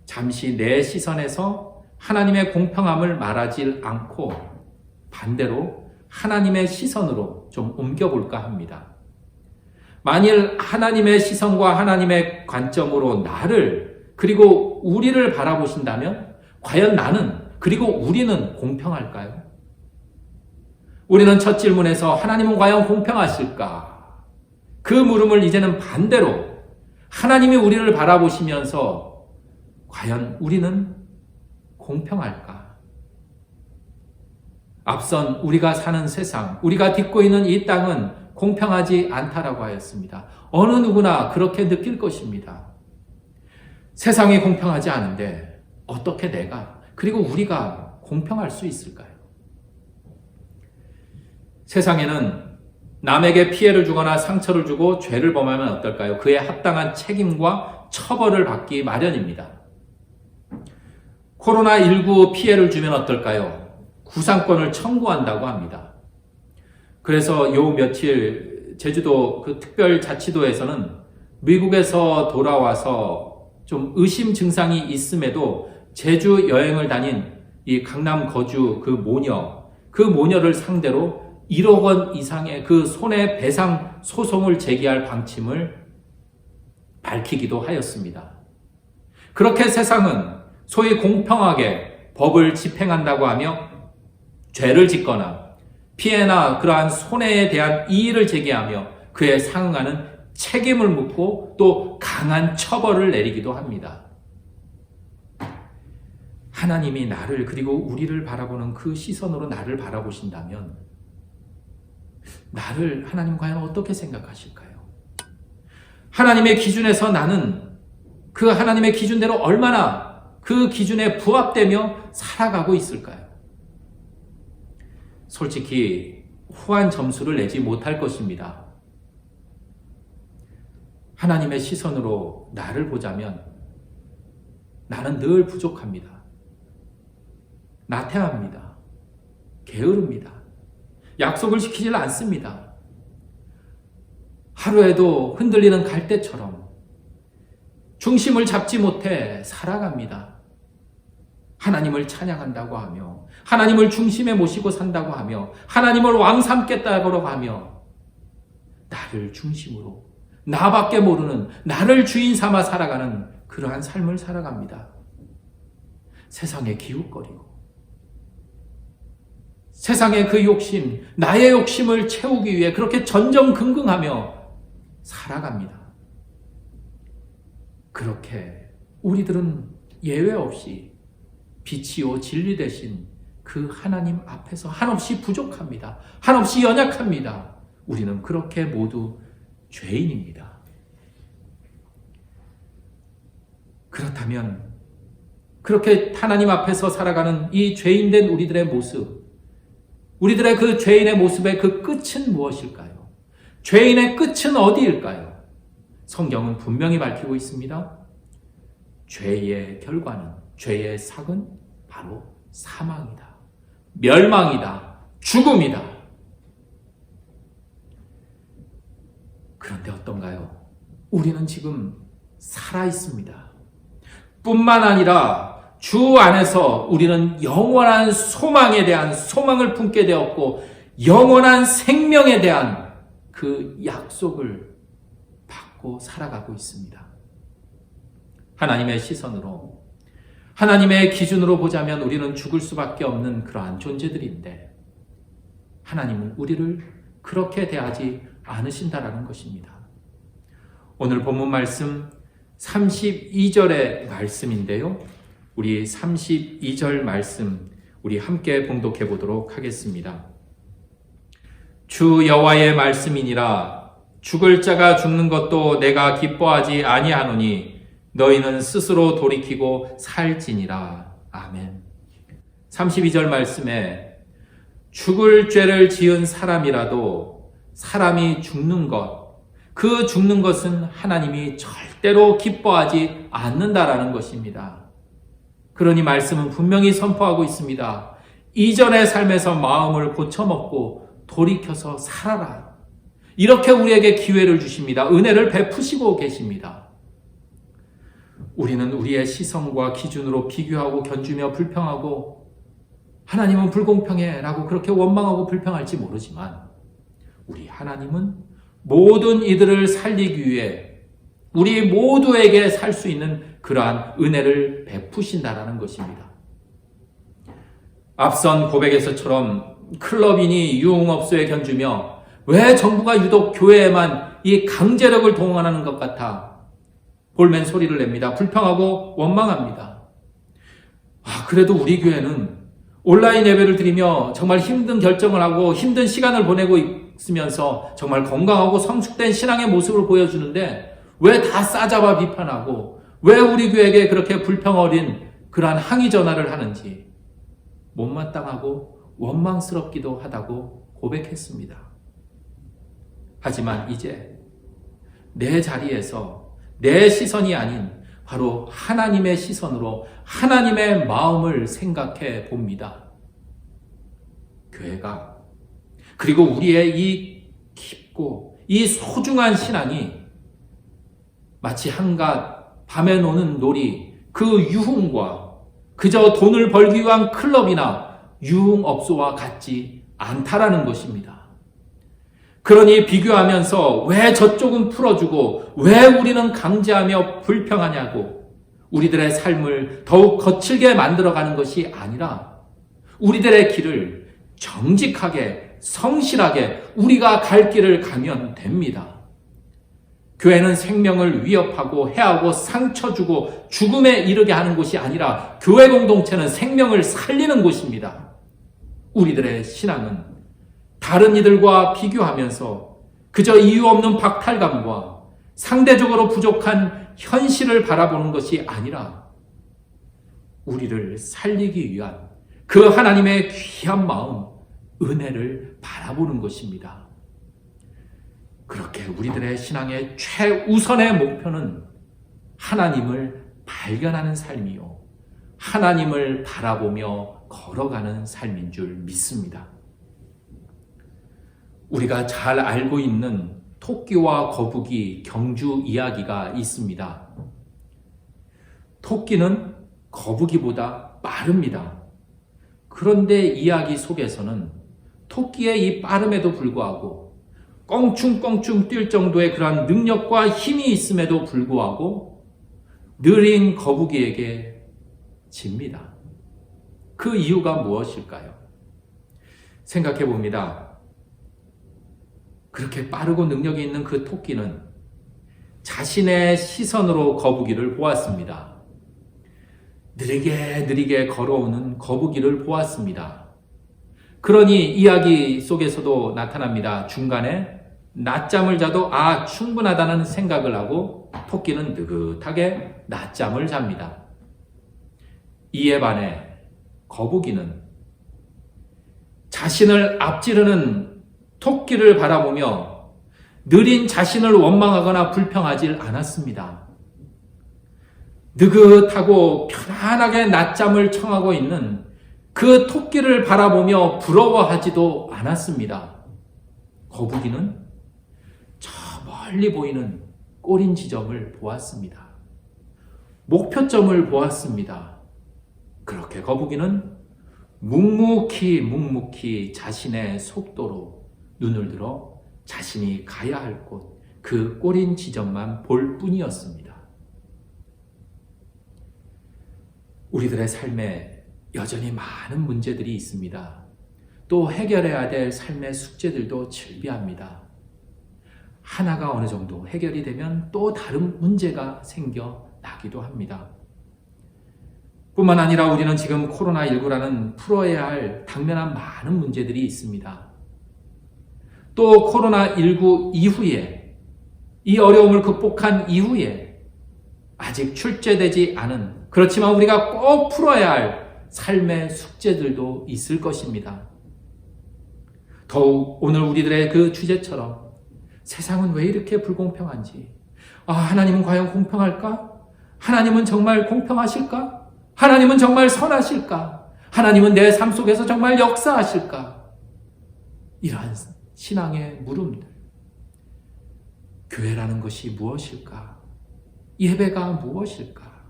Speaker 1: 잠시 내 시선에서 하나님의 공평함을 말하지 않고 반대로 하나님의 시선으로 좀 옮겨볼까 합니다. 만일 하나님의 시선과 하나님의 관점으로 나를 그리고 우리를 바라보신다면 과연 나는 그리고 우리는 공평할까요? 우리는 첫 질문에서 하나님은 과연 공평하실까? 그 물음을 이제는 반대로 하나님이 우리를 바라보시면서 과연 우리는 공평할까? 앞선 우리가 사는 세상, 우리가 딛고 있는 이 땅은 공평하지 않다라고 하였습니다. 어느 누구나 그렇게 느낄 것입니다. 세상이 공평하지 않은데 어떻게 내가 그리고 우리가 공평할 수 있을까요? 세상에는 남에게 피해를 주거나 상처를 주고 죄를 범하면 어떨까요? 그에 합당한 책임과 처벌을 받기 마련입니다. 코로나19 피해를 주면 어떨까요? 구상권을 청구한다고 합니다. 그래서 요 며칠 제주도 그 특별자치도에서는 미국에서 돌아와서 좀 의심 증상이 있음에도 제주 여행을 다닌 이 강남 거주 그 모녀를 상대로 1억 원 이상의 그 손해배상 소송을 제기할 방침을 밝히기도 하였습니다. 그렇게 세상은 소위 공평하게 법을 집행한다고 하며 죄를 짓거나 피해나 그러한 손해에 대한 이의를 제기하며 그에 상응하는 책임을 묻고 또 강한 처벌을 내리기도 합니다. 하나님이 나를 그리고 우리를 바라보는 그 시선으로 나를 바라보신다면 나를 하나님 과연 어떻게 생각하실까요? 하나님의 기준에서 나는 그 하나님의 기준대로 얼마나 그 기준에 부합되며 살아가고 있을까요? 솔직히 후한 점수를 내지 못할 것입니다. 하나님의 시선으로 나를 보자면 나는 늘 부족합니다. 나태합니다. 게으릅니다. 약속을 지키질 않습니다. 하루에도 흔들리는 갈대처럼 중심을 잡지 못해 살아갑니다. 하나님을 찬양한다고 하며 하나님을 중심에 모시고 산다고 하며 하나님을 왕 삼겠다고 하며 나를 중심으로 나밖에 모르는 나를 주인 삼아 살아가는 그러한 삶을 살아갑니다. 세상에 기웃거리고 세상의 그 욕심, 나의 욕심을 채우기 위해 그렇게 전전긍긍하며 살아갑니다. 그렇게 우리들은 예외 없이 빛이요 진리 되신 그 하나님 앞에서 한없이 부족합니다. 한없이 연약합니다. 우리는 그렇게 모두 죄인입니다. 그렇다면 그렇게 하나님 앞에서 살아가는 이 죄인된 우리들의 모습, 우리들의 그 죄인의 모습의 그 끝은 무엇일까요? 죄인의 끝은 어디일까요? 성경은 분명히 밝히고 있습니다. 죄의 결과는, 죄의 삭은 바로 사망이다. 멸망이다. 죽음이다. 그런데 어떤가요? 우리는 지금 살아있습니다. 뿐만 아니라 주 안에서 우리는 영원한 소망에 대한 소망을 품게 되었고 영원한 생명에 대한 그 약속을 받고 살아가고 있습니다. 하나님의 시선으로, 하나님의 기준으로 보자면 우리는 죽을 수밖에 없는 그러한 존재들인데 하나님은 우리를 그렇게 대하지 않으신다라는 것입니다. 오늘 본문 말씀 32절의 말씀인데요. 우리 32절 말씀 우리 함께 봉독해 보도록 하겠습니다. 주 여호와의 말씀이니라. 죽을 자가 죽는 것도 내가 기뻐하지 아니하노니 너희는 스스로 돌이키고 살지니라. 아멘. 32절 말씀에 죽을 죄를 지은 사람이라도 사람이 죽는 것, 그 죽는 것은 하나님이 절대로 기뻐하지 않는다라는 것입니다. 그러니 말씀은 분명히 선포하고 있습니다. 이전의 삶에서 마음을 고쳐먹고 돌이켜서 살아라. 이렇게 우리에게 기회를 주십니다. 은혜를 베푸시고 계십니다. 우리는 우리의 시선과 기준으로 비교하고 견주며 불평하고 하나님은 불공평해 라고 그렇게 원망하고 불평할지 모르지만 우리 하나님은 모든 이들을 살리기 위해 우리 모두에게 살 수 있는 그러한 은혜를 베푸신다라는 것입니다. 앞선 고백에서처럼 클럽인이 유흥업소에 견주며 왜 정부가 유독 교회에만 이 강제력을 동원하는 것 같아 볼멘 소리를 냅니다. 불평하고 원망합니다. 그래도 우리 교회는 온라인 예배를 드리며 정말 힘든 결정을 하고 힘든 시간을 보내고 있으면서 정말 건강하고 성숙된 신앙의 모습을 보여주는데 왜 다 싸잡아 비판하고 왜 우리 교회에게 그렇게 불평 어린 그러한 항의 전화를 하는지 못마땅하고 원망스럽기도 하다고 고백했습니다. 하지만 이제 내 자리에서 내 시선이 아닌 바로 하나님의 시선으로 하나님의 마음을 생각해 봅니다. 교회가 그리고 우리의 이 깊고 이 소중한 신앙이 마치 한갓 밤에 노는 놀이, 그 유흥과 그저 돈을 벌기 위한 클럽이나 유흥업소와 같지 않다라는 것입니다. 그러니 비교하면서 왜 저쪽은 풀어주고 왜 우리는 강제하며 불평하냐고 우리들의 삶을 더욱 거칠게 만들어가는 것이 아니라 우리들의 길을 정직하게 성실하게 우리가 갈 길을 가면 됩니다. 교회는 생명을 위협하고 해하고 상처 주고 죽음에 이르게 하는 곳이 아니라 교회 공동체는 생명을 살리는 곳입니다. 우리들의 신앙은 다른 이들과 비교하면서 그저 이유 없는 박탈감과 상대적으로 부족한 현실을 바라보는 것이 아니라 우리를 살리기 위한 그 하나님의 귀한 마음, 은혜를 바라보는 것입니다. 그렇게 우리들의 신앙의 최우선의 목표는 하나님을 발견하는 삶이요, 하나님을 바라보며 걸어가는 삶인 줄 믿습니다. 우리가 잘 알고 있는 토끼와 거북이 경주 이야기가 있습니다. 토끼는 거북이보다 빠릅니다. 그런데 이야기 속에서는 토끼의 이 빠름에도 불구하고 껑충껑충 뛸 정도의 그러한 능력과 힘이 있음에도 불구하고 느린 거북이에게 집니다. 그 이유가 무엇일까요? 생각해 봅니다. 그렇게 빠르고 능력이 있는 그 토끼는 자신의 시선으로 거북이를 보았습니다. 느리게 걸어오는 거북이를 보았습니다. 그러니 이야기 속에서도 나타납니다. 중간에 낮잠을 자도 충분하다는 생각을 하고 토끼는 느긋하게 낮잠을 잡니다. 이에 반해 거북이는 자신을 앞지르는 토끼를 바라보며 느린 자신을 원망하거나 불평하지 않았습니다. 느긋하고 편안하게 낮잠을 청하고 있는 그 토끼를 바라보며 부러워하지도 않았습니다. 거북이는 저 멀리 보이는 꼬린 지점을 보았습니다. 목표점을 보았습니다. 그렇게 거북이는 묵묵히 자신의 속도로 눈을 들어 자신이 가야 할 곳, 그 꼬린 지점만 볼 뿐이었습니다. 우리들의 삶에 여전히 많은 문제들이 있습니다. 또 해결해야 될 삶의 숙제들도 즐비합니다. 하나가 어느 정도 해결이 되면 또 다른 문제가 생겨나기도 합니다. 뿐만 아니라 우리는 지금 코로나19라는 풀어야 할 당면한 많은 문제들이 있습니다. 또 코로나19 이후에, 이 어려움을 극복한 이후에 아직 출제되지 않은, 그렇지만 우리가 꼭 풀어야 할 삶의 숙제들도 있을 것입니다. 더욱 오늘 우리들의 그 주제처럼 세상은 왜 이렇게 불공평한지, 하나님은 과연 공평할까? 하나님은 정말 공평하실까? 하나님은 정말 선하실까? 하나님은 내 삶 속에서 정말 역사하실까? 이러한 신앙의 물음들. 교회라는 것이 무엇일까? 예배가 무엇일까?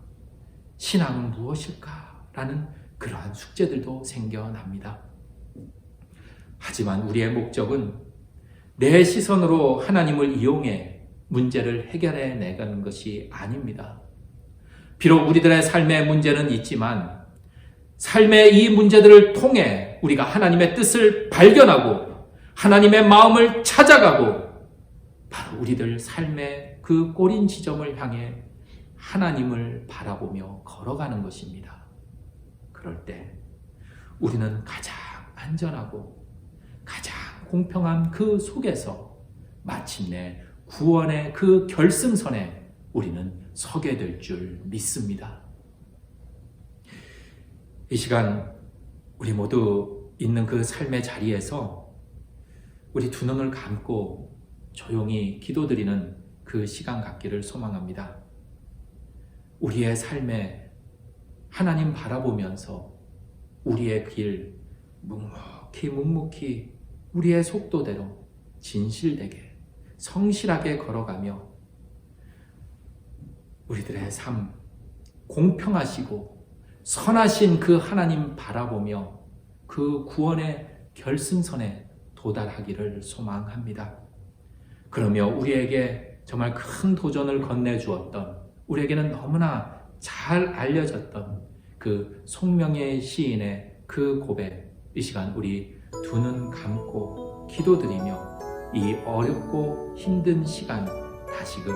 Speaker 1: 신앙은 무엇일까? 라는 그러한 숙제들도 생겨납니다. 하지만 우리의 목적은 내 시선으로 하나님을 이용해 문제를 해결해 내가는 것이 아닙니다. 비록 우리들의 삶의 문제는 있지만 삶의 이 문제들을 통해 우리가 하나님의 뜻을 발견하고 하나님의 마음을 찾아가고 바로 우리들 삶의 그 꼬린 지점을 향해 하나님을 바라보며 걸어가는 것입니다. 그럴 때 우리는 가장 안전하고 가장 공평한 그 속에서 마침내 구원의 그 결승선에 우리는 서게 될 줄 믿습니다. 이 시간 우리 모두 있는 그 삶의 자리에서 우리 두 눈을 감고 조용히 기도드리는 그 시간 갖기를 소망합니다. 우리의 삶에 하나님 바라보면서 우리의 길 묵묵히 우리의 속도대로 진실되게 성실하게 걸어가며 우리들의 삶 공평하시고 선하신 그 하나님 바라보며 그 구원의 결승선에 도달하기를 소망합니다. 그러며 우리에게 정말 큰 도전을 건네주었던, 우리에게는 너무나 잘 알려졌던 그 송명의 시인의 그 고백, 이 시간 우리 두 눈 감고 기도드리며 이 어렵고 힘든 시간 다시금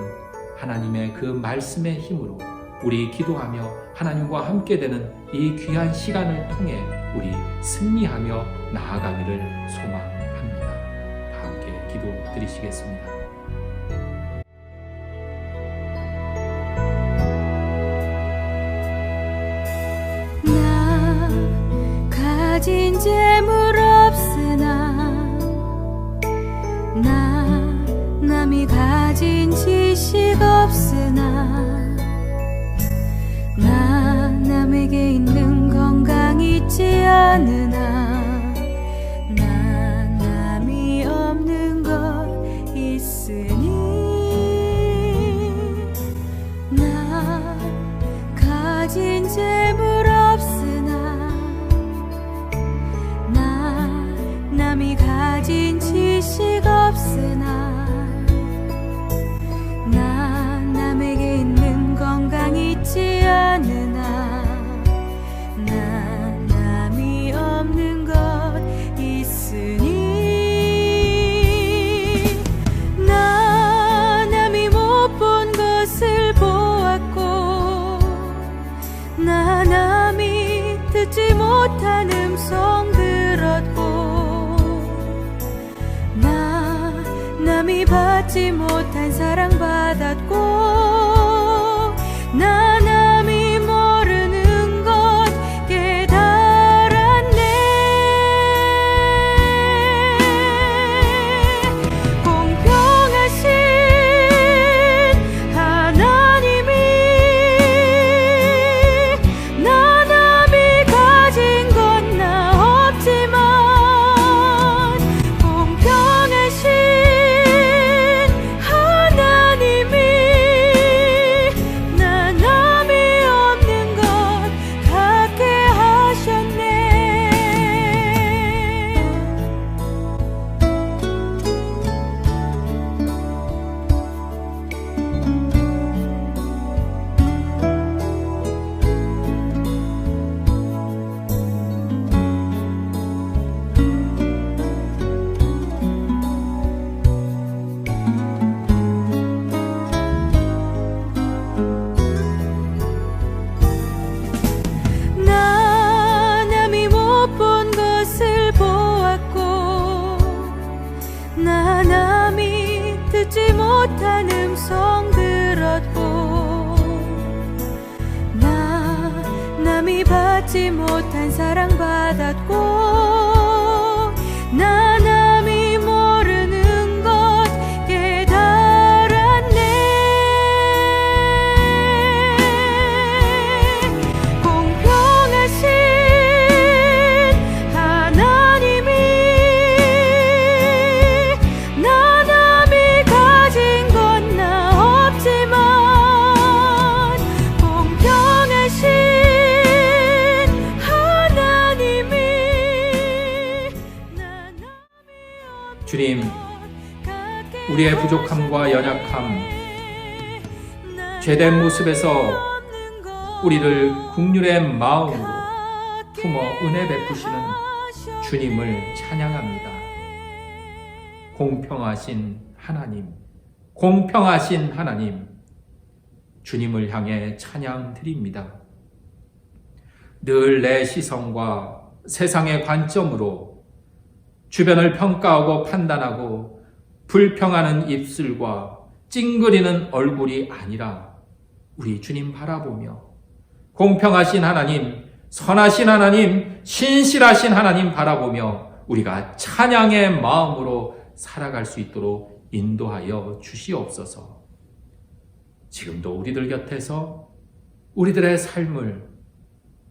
Speaker 1: 하나님의 그 말씀의 힘으로 우리 기도하며 하나님과 함께 되는 이 귀한 시간을 통해 우리 승리하며 나아가기를 소망합니다. 다 함께 기도 드리시겠습니다.
Speaker 4: 나 가진 재물 없으나 나 남이 가진 지식 없으나 나 남에게 있는 건강 있지 않으나 나 남이 없는 것 있으니 나 가진 재물 없으나 나 남이 가진 지식 없으나 나 남에게 있는 건강 있지 않으나 나 남이 없는 것 있으니 나 남이 못 본 것을 보았고 나 남이 듣지 못한 음성 들었고 나 남이 받지 못한 사랑 받았고 나 남이 모르는 것 깨달았네. 공평하신 하나님이 나 남이 가진 건 나 없지만 공평하신 하나님이 나 사랑받았고 나 남이 모르는 것 깨달았네. 공평하신 하나님이 나 남이 가진 건 나 없지만 공평하신 하나님이 나 남이
Speaker 1: 주님, 우리의 부족함과 연약함, 죄된 모습에서 우리를 긍휼의 마음으로 품어 은혜 베푸시는 주님을 찬양합니다. 공평하신 하나님, 공평하신 하나님, 주님을 향해 찬양 드립니다. 늘 내 시선과 세상의 관점으로 주변을 평가하고 판단하고 불평하는 입술과 찡그리는 얼굴이 아니라 우리 주님 바라보며 공평하신 하나님, 선하신 하나님, 신실하신 하나님 바라보며 우리가 찬양의 마음으로 살아갈 수 있도록 인도하여 주시옵소서. 지금도 우리들 곁에서 우리들의 삶을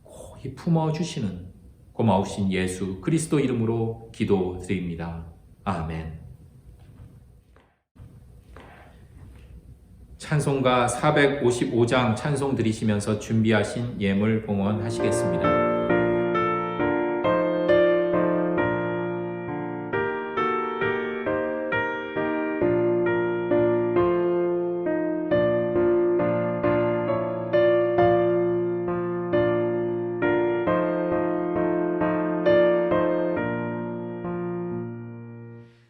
Speaker 1: 고이 품어주시는 고마우신 예수 그리스도 이름으로 기도드립니다. 아멘. 찬송가 455장 찬송 드리시면서 준비하신 예물 봉헌하시겠습니다.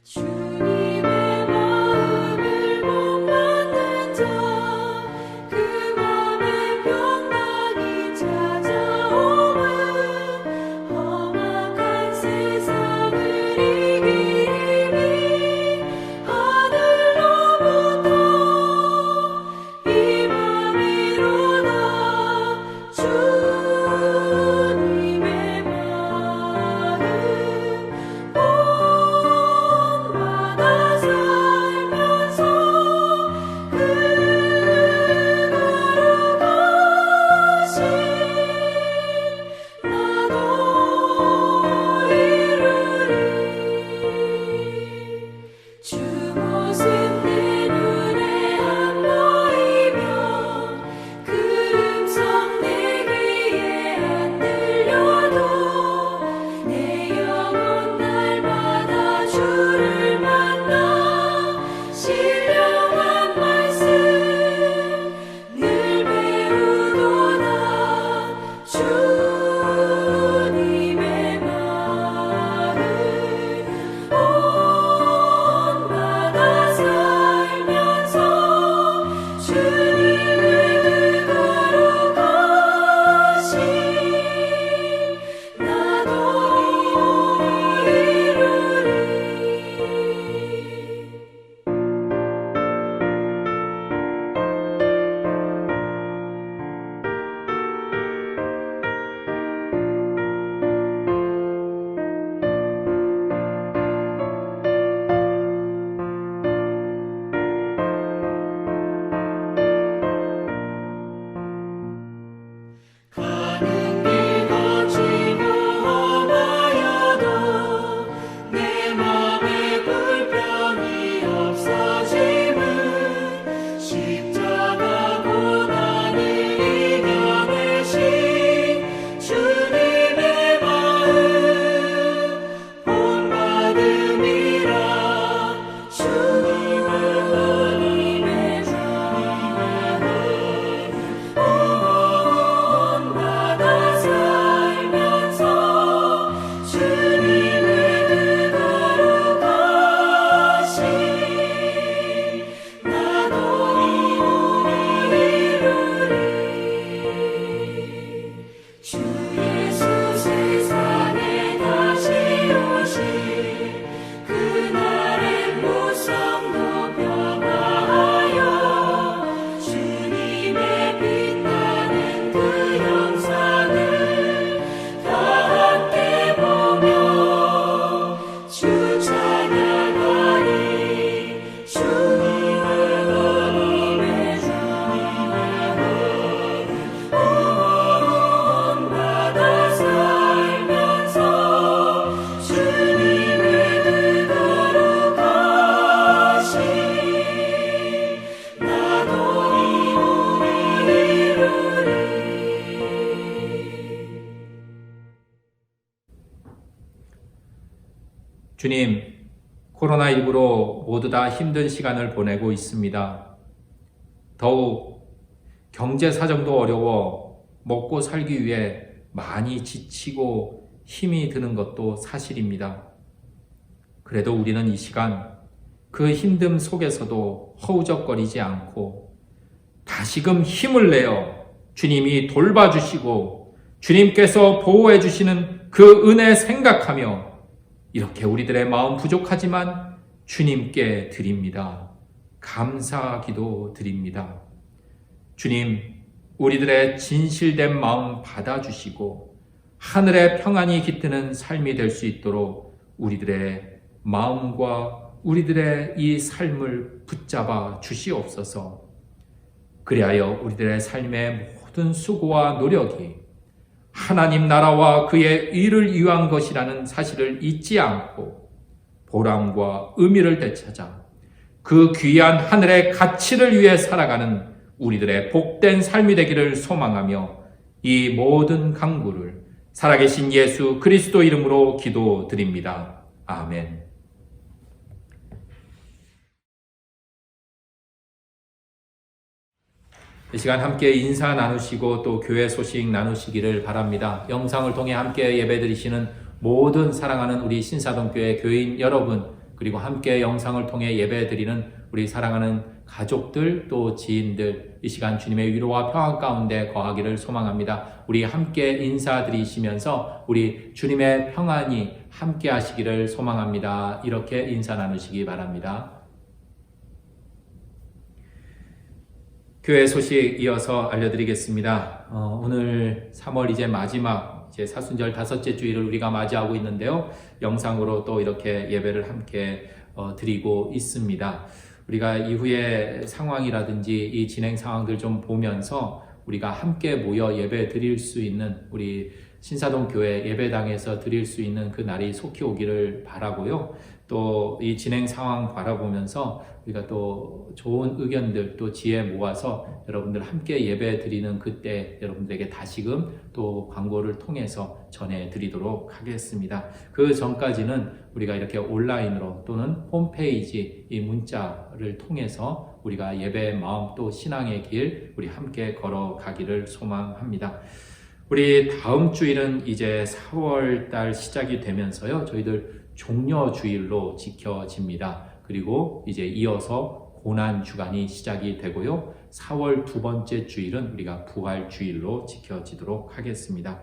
Speaker 3: 주님의 마음을 못 받는 자 그 맘에 평강이 찾아오므로
Speaker 1: 주님, 코로나19로 모두 다 힘든 시간을 보내고 있습니다. 더욱 경제 사정도 어려워 먹고 살기 위해 많이 지치고 힘이 드는 것도 사실입니다. 그래도 우리는 이 시간 그 힘듦 속에서도 허우적거리지 않고 다시금 힘을 내어 주님이 돌봐주시고 주님께서 보호해 주시는 그 은혜 생각하며 이렇게 우리들의 마음 부족하지만 주님께 드립니다. 감사기도 드립니다. 주님, 우리들의 진실된 마음 받아주시고 하늘의 평안이 깃드는 삶이 될 수 있도록 우리들의 마음과 우리들의 이 삶을 붙잡아 주시옵소서. 그리하여 우리들의 삶의 모든 수고와 노력이 하나님 나라와 그의 의를 위한 것이라는 사실을 잊지 않고 보람과 의미를 되찾아 그 귀한 하늘의 가치를 위해 살아가는 우리들의 복된 삶이 되기를 소망하며 이 모든 간구를 살아계신 예수 그리스도 이름으로 기도드립니다. 아멘. 이 시간 함께 인사 나누시고 또 교회 소식 나누시기를 바랍니다. 영상을 통해 함께 예배드리시는 모든 사랑하는 우리 신사동교회 교인 여러분, 그리고 함께 영상을 통해 예배드리는 우리 사랑하는 가족들 또 지인들, 이 시간 주님의 위로와 평안 가운데 거하기를 소망합니다. 우리 함께 인사드리시면서 우리 주님의 평안이 함께 하시기를 소망합니다. 이렇게 인사 나누시기 바랍니다. 교회 소식 이어서 알려드리겠습니다. 오늘 3월 이제 마지막 이제 사순절 5째 주일을 우리가 맞이하고 있는데요. 영상으로 또 이렇게 예배를 함께 드리고 있습니다. 우리가 이후의 상황이라든지 이 진행 상황들 좀 보면서 우리가 함께 모여 예배 드릴 수 있는 우리 신사동 교회 예배당에서 드릴 수 있는 그 날이 속히 오기를 바라고요. 또 이 진행 상황 바라보면서 우리가 또 좋은 의견들 또 지혜 모아서 여러분들 함께 예배 드리는 그때 여러분들에게 다시금 또 광고를 통해서 전해드리도록 하겠습니다. 그 전까지는 우리가 이렇게 온라인으로 또는 홈페이지 이 문자를 통해서 우리가 예배의 마음 또 신앙의 길 우리 함께 걸어가기를 소망합니다. 우리 다음 주일은 이제 4월 달 시작이 되면서요. 저희들 종려주일로 지켜집니다. 그리고 이제 이어서 고난주간이 시작이 되고요. 4월 두 번째 주일은 우리가 부활주일로 지켜지도록 하겠습니다.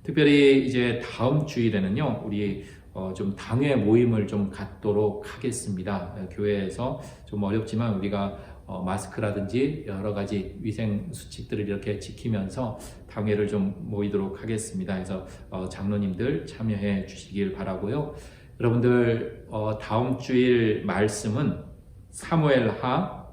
Speaker 1: 특별히 이제 다음 주일에는요. 우리 좀 당회 모임을 좀 갖도록 하겠습니다. 교회에서 좀 어렵지만 우리가 마스크라든지 여러 가지 위생 수칙들을 이렇게 지키면서 당회를 좀 모이도록 하겠습니다. 그래서 장로님들 참여해 주시길 바라고요. 여러분들 다음 주일 말씀은 사무엘하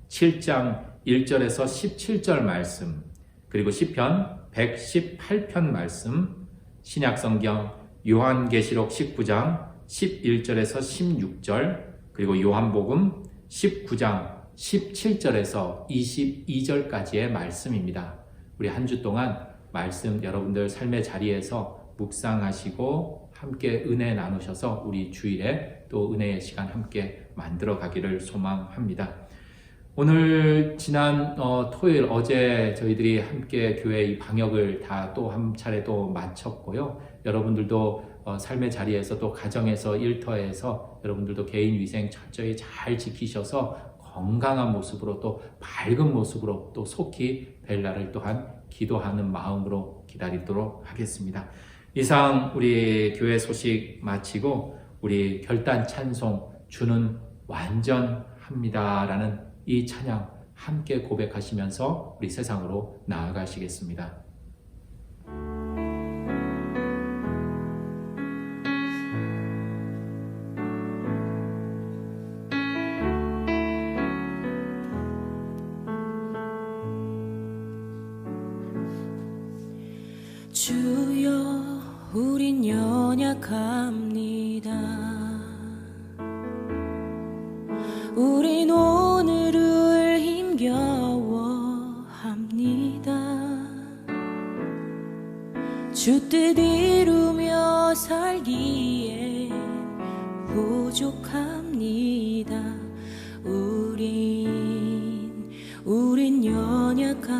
Speaker 1: 7장 1절에서 17절 말씀, 그리고 시편 118편 말씀, 신약성경 요한계시록 19장 11절에서 16절, 그리고 요한복음 19장 17절에서 22절까지의 말씀입니다. 우리 한 주 동안 말씀 여러분들 삶의 자리에서 묵상하시고 함께 은혜 나누셔서 우리 주일에 또 은혜의 시간 함께 만들어 가기를 소망합니다. 오늘 지난 토요일 어제 저희들이 함께 교회 이 방역을 다 또 한 차례 또 마쳤고요. 여러분들도 삶의 자리에서 또 가정에서 일터에서 여러분들도 개인 위생 철저히 잘 지키셔서 건강한 모습으로 또 밝은 모습으로 또 속히 뵐 날을 또한 기도하는 마음으로 기다리도록 하겠습니다. 이상 우리 교회 소식 마치고 우리 결단 찬송 주는 완전합니다라는 이 찬양 함께 고백하시면서 우리 세상으로 나아가시겠습니다.
Speaker 4: 주여 우린 연약합니다. 우린 오늘을 힘겨워합니다. 주 뜻 이루며 살기에 부족합니다. 우린 연약합니다.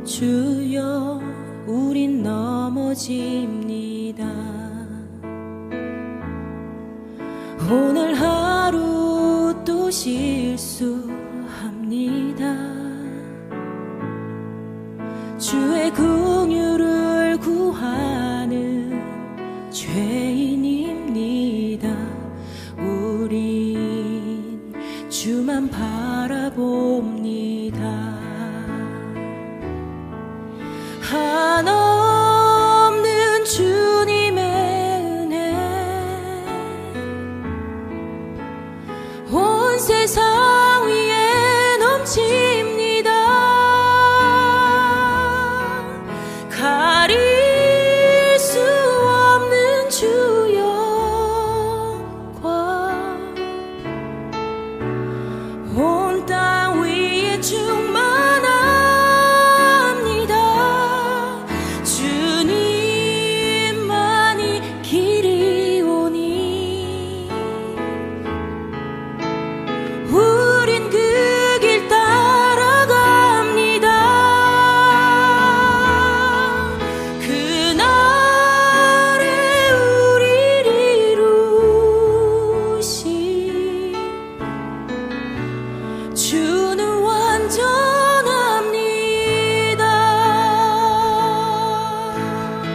Speaker 4: 주여, 우린 넘어집니다. 오늘 하루 또 실수합니다. 주의 긍휼을 구하는 죄인입니다. 우린 주만 바라봅니다. 한없는 주님의 은혜 온 세상 위에 넘칩니다. 가릴 수 없는 주 영광 온 땅 위에 충만합니다. 주님만이 길이오니 우린 그 길 따라갑니다. 그날에 우리를 이루신 주는 완전합니다.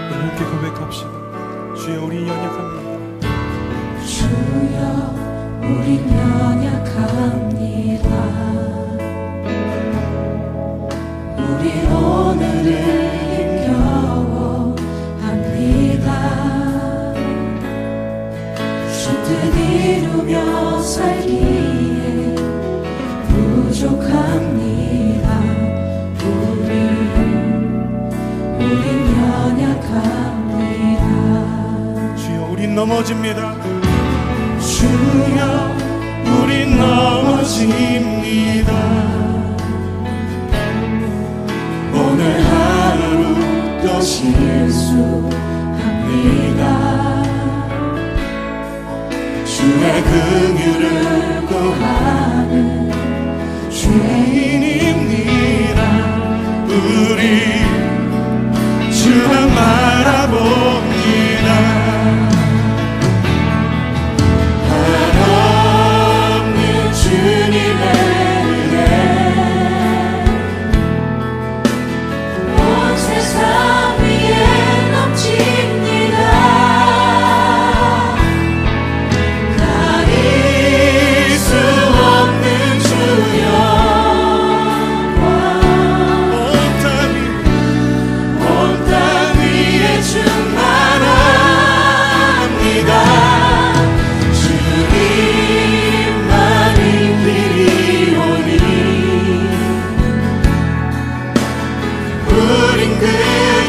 Speaker 5: 우리 함께 고백합시다. 주여, 우리 연약합니다.
Speaker 4: 주여, 우린 연약합니다. 우리 오늘을 힘겨워합니다. 주 뜻 이루며 살기에 부족합니다. 우린 연약합니다.
Speaker 5: 주여, 우린 넘어집니다. 주여, 우린 넘어집니다. 오늘 하루 또 실수합니다. 주의 긍휼을 구하는 죄인입니다. 우리 주만 바라봅니다. 한없는 주님의 은혜
Speaker 4: 온 세상 위에 넘칩니다. 가릴 수 없는 주 영광 온 땅 위에 충만합니다. 주님만이 길이오니 우린 그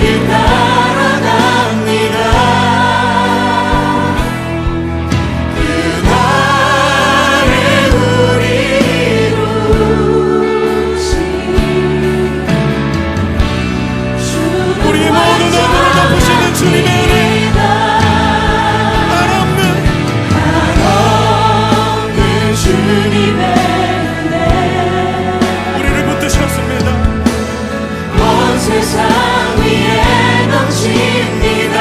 Speaker 4: 길 따라갑니다. 그날에 우리 이루신
Speaker 5: 우리의 모든 눈물을 덮으시는 주님의 은혜,
Speaker 4: 한없는 주님의 은혜
Speaker 5: 우리를 붙드셨습니다.
Speaker 4: 온 세상 위에 넘칩니다.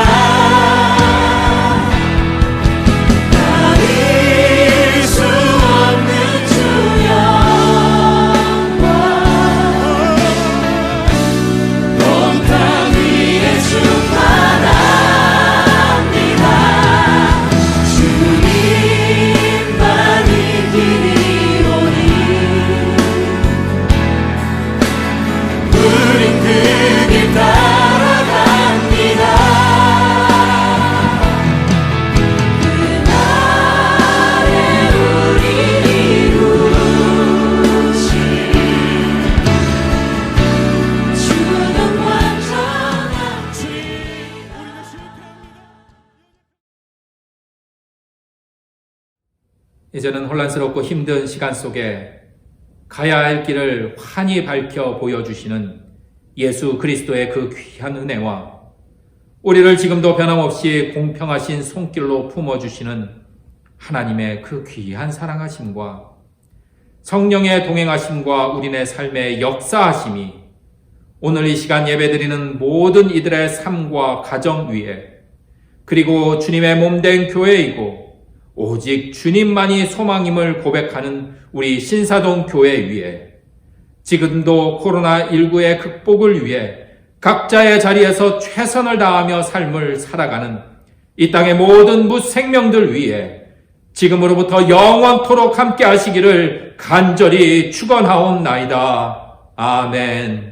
Speaker 4: 가릴 수 없는 주 영광 온 땅 위에 충만합니다. 주님만이 길이오니 우린 그 길 따라갑니다. 그날에 우리 이루신 주는 완전하지.
Speaker 1: 이제는 혼란스럽고 힘든 시간 속에 가야 할 길을 환히 밝혀 보여주시는 예수 그리스도의 그 귀한 은혜와 우리를 지금도 변함없이 공평하신 손길로 품어주시는 하나님의 그 귀한 사랑하심과 성령의 동행하심과 우리네 삶의 역사하심이 오늘 이 시간 예배드리는 모든 이들의 삶과 가정 위에, 그리고 주님의 몸된 교회이고 오직 주님만이 소망임을 고백하는 우리 신사동 교회 위에, 지금도 코로나19의 극복을 위해 각자의 자리에서 최선을 다하며 삶을 살아가는 이 땅의 모든 무생명들 위해 지금으로부터 영원토록 함께 하시기를 간절히 축원하옵나이다. 아멘.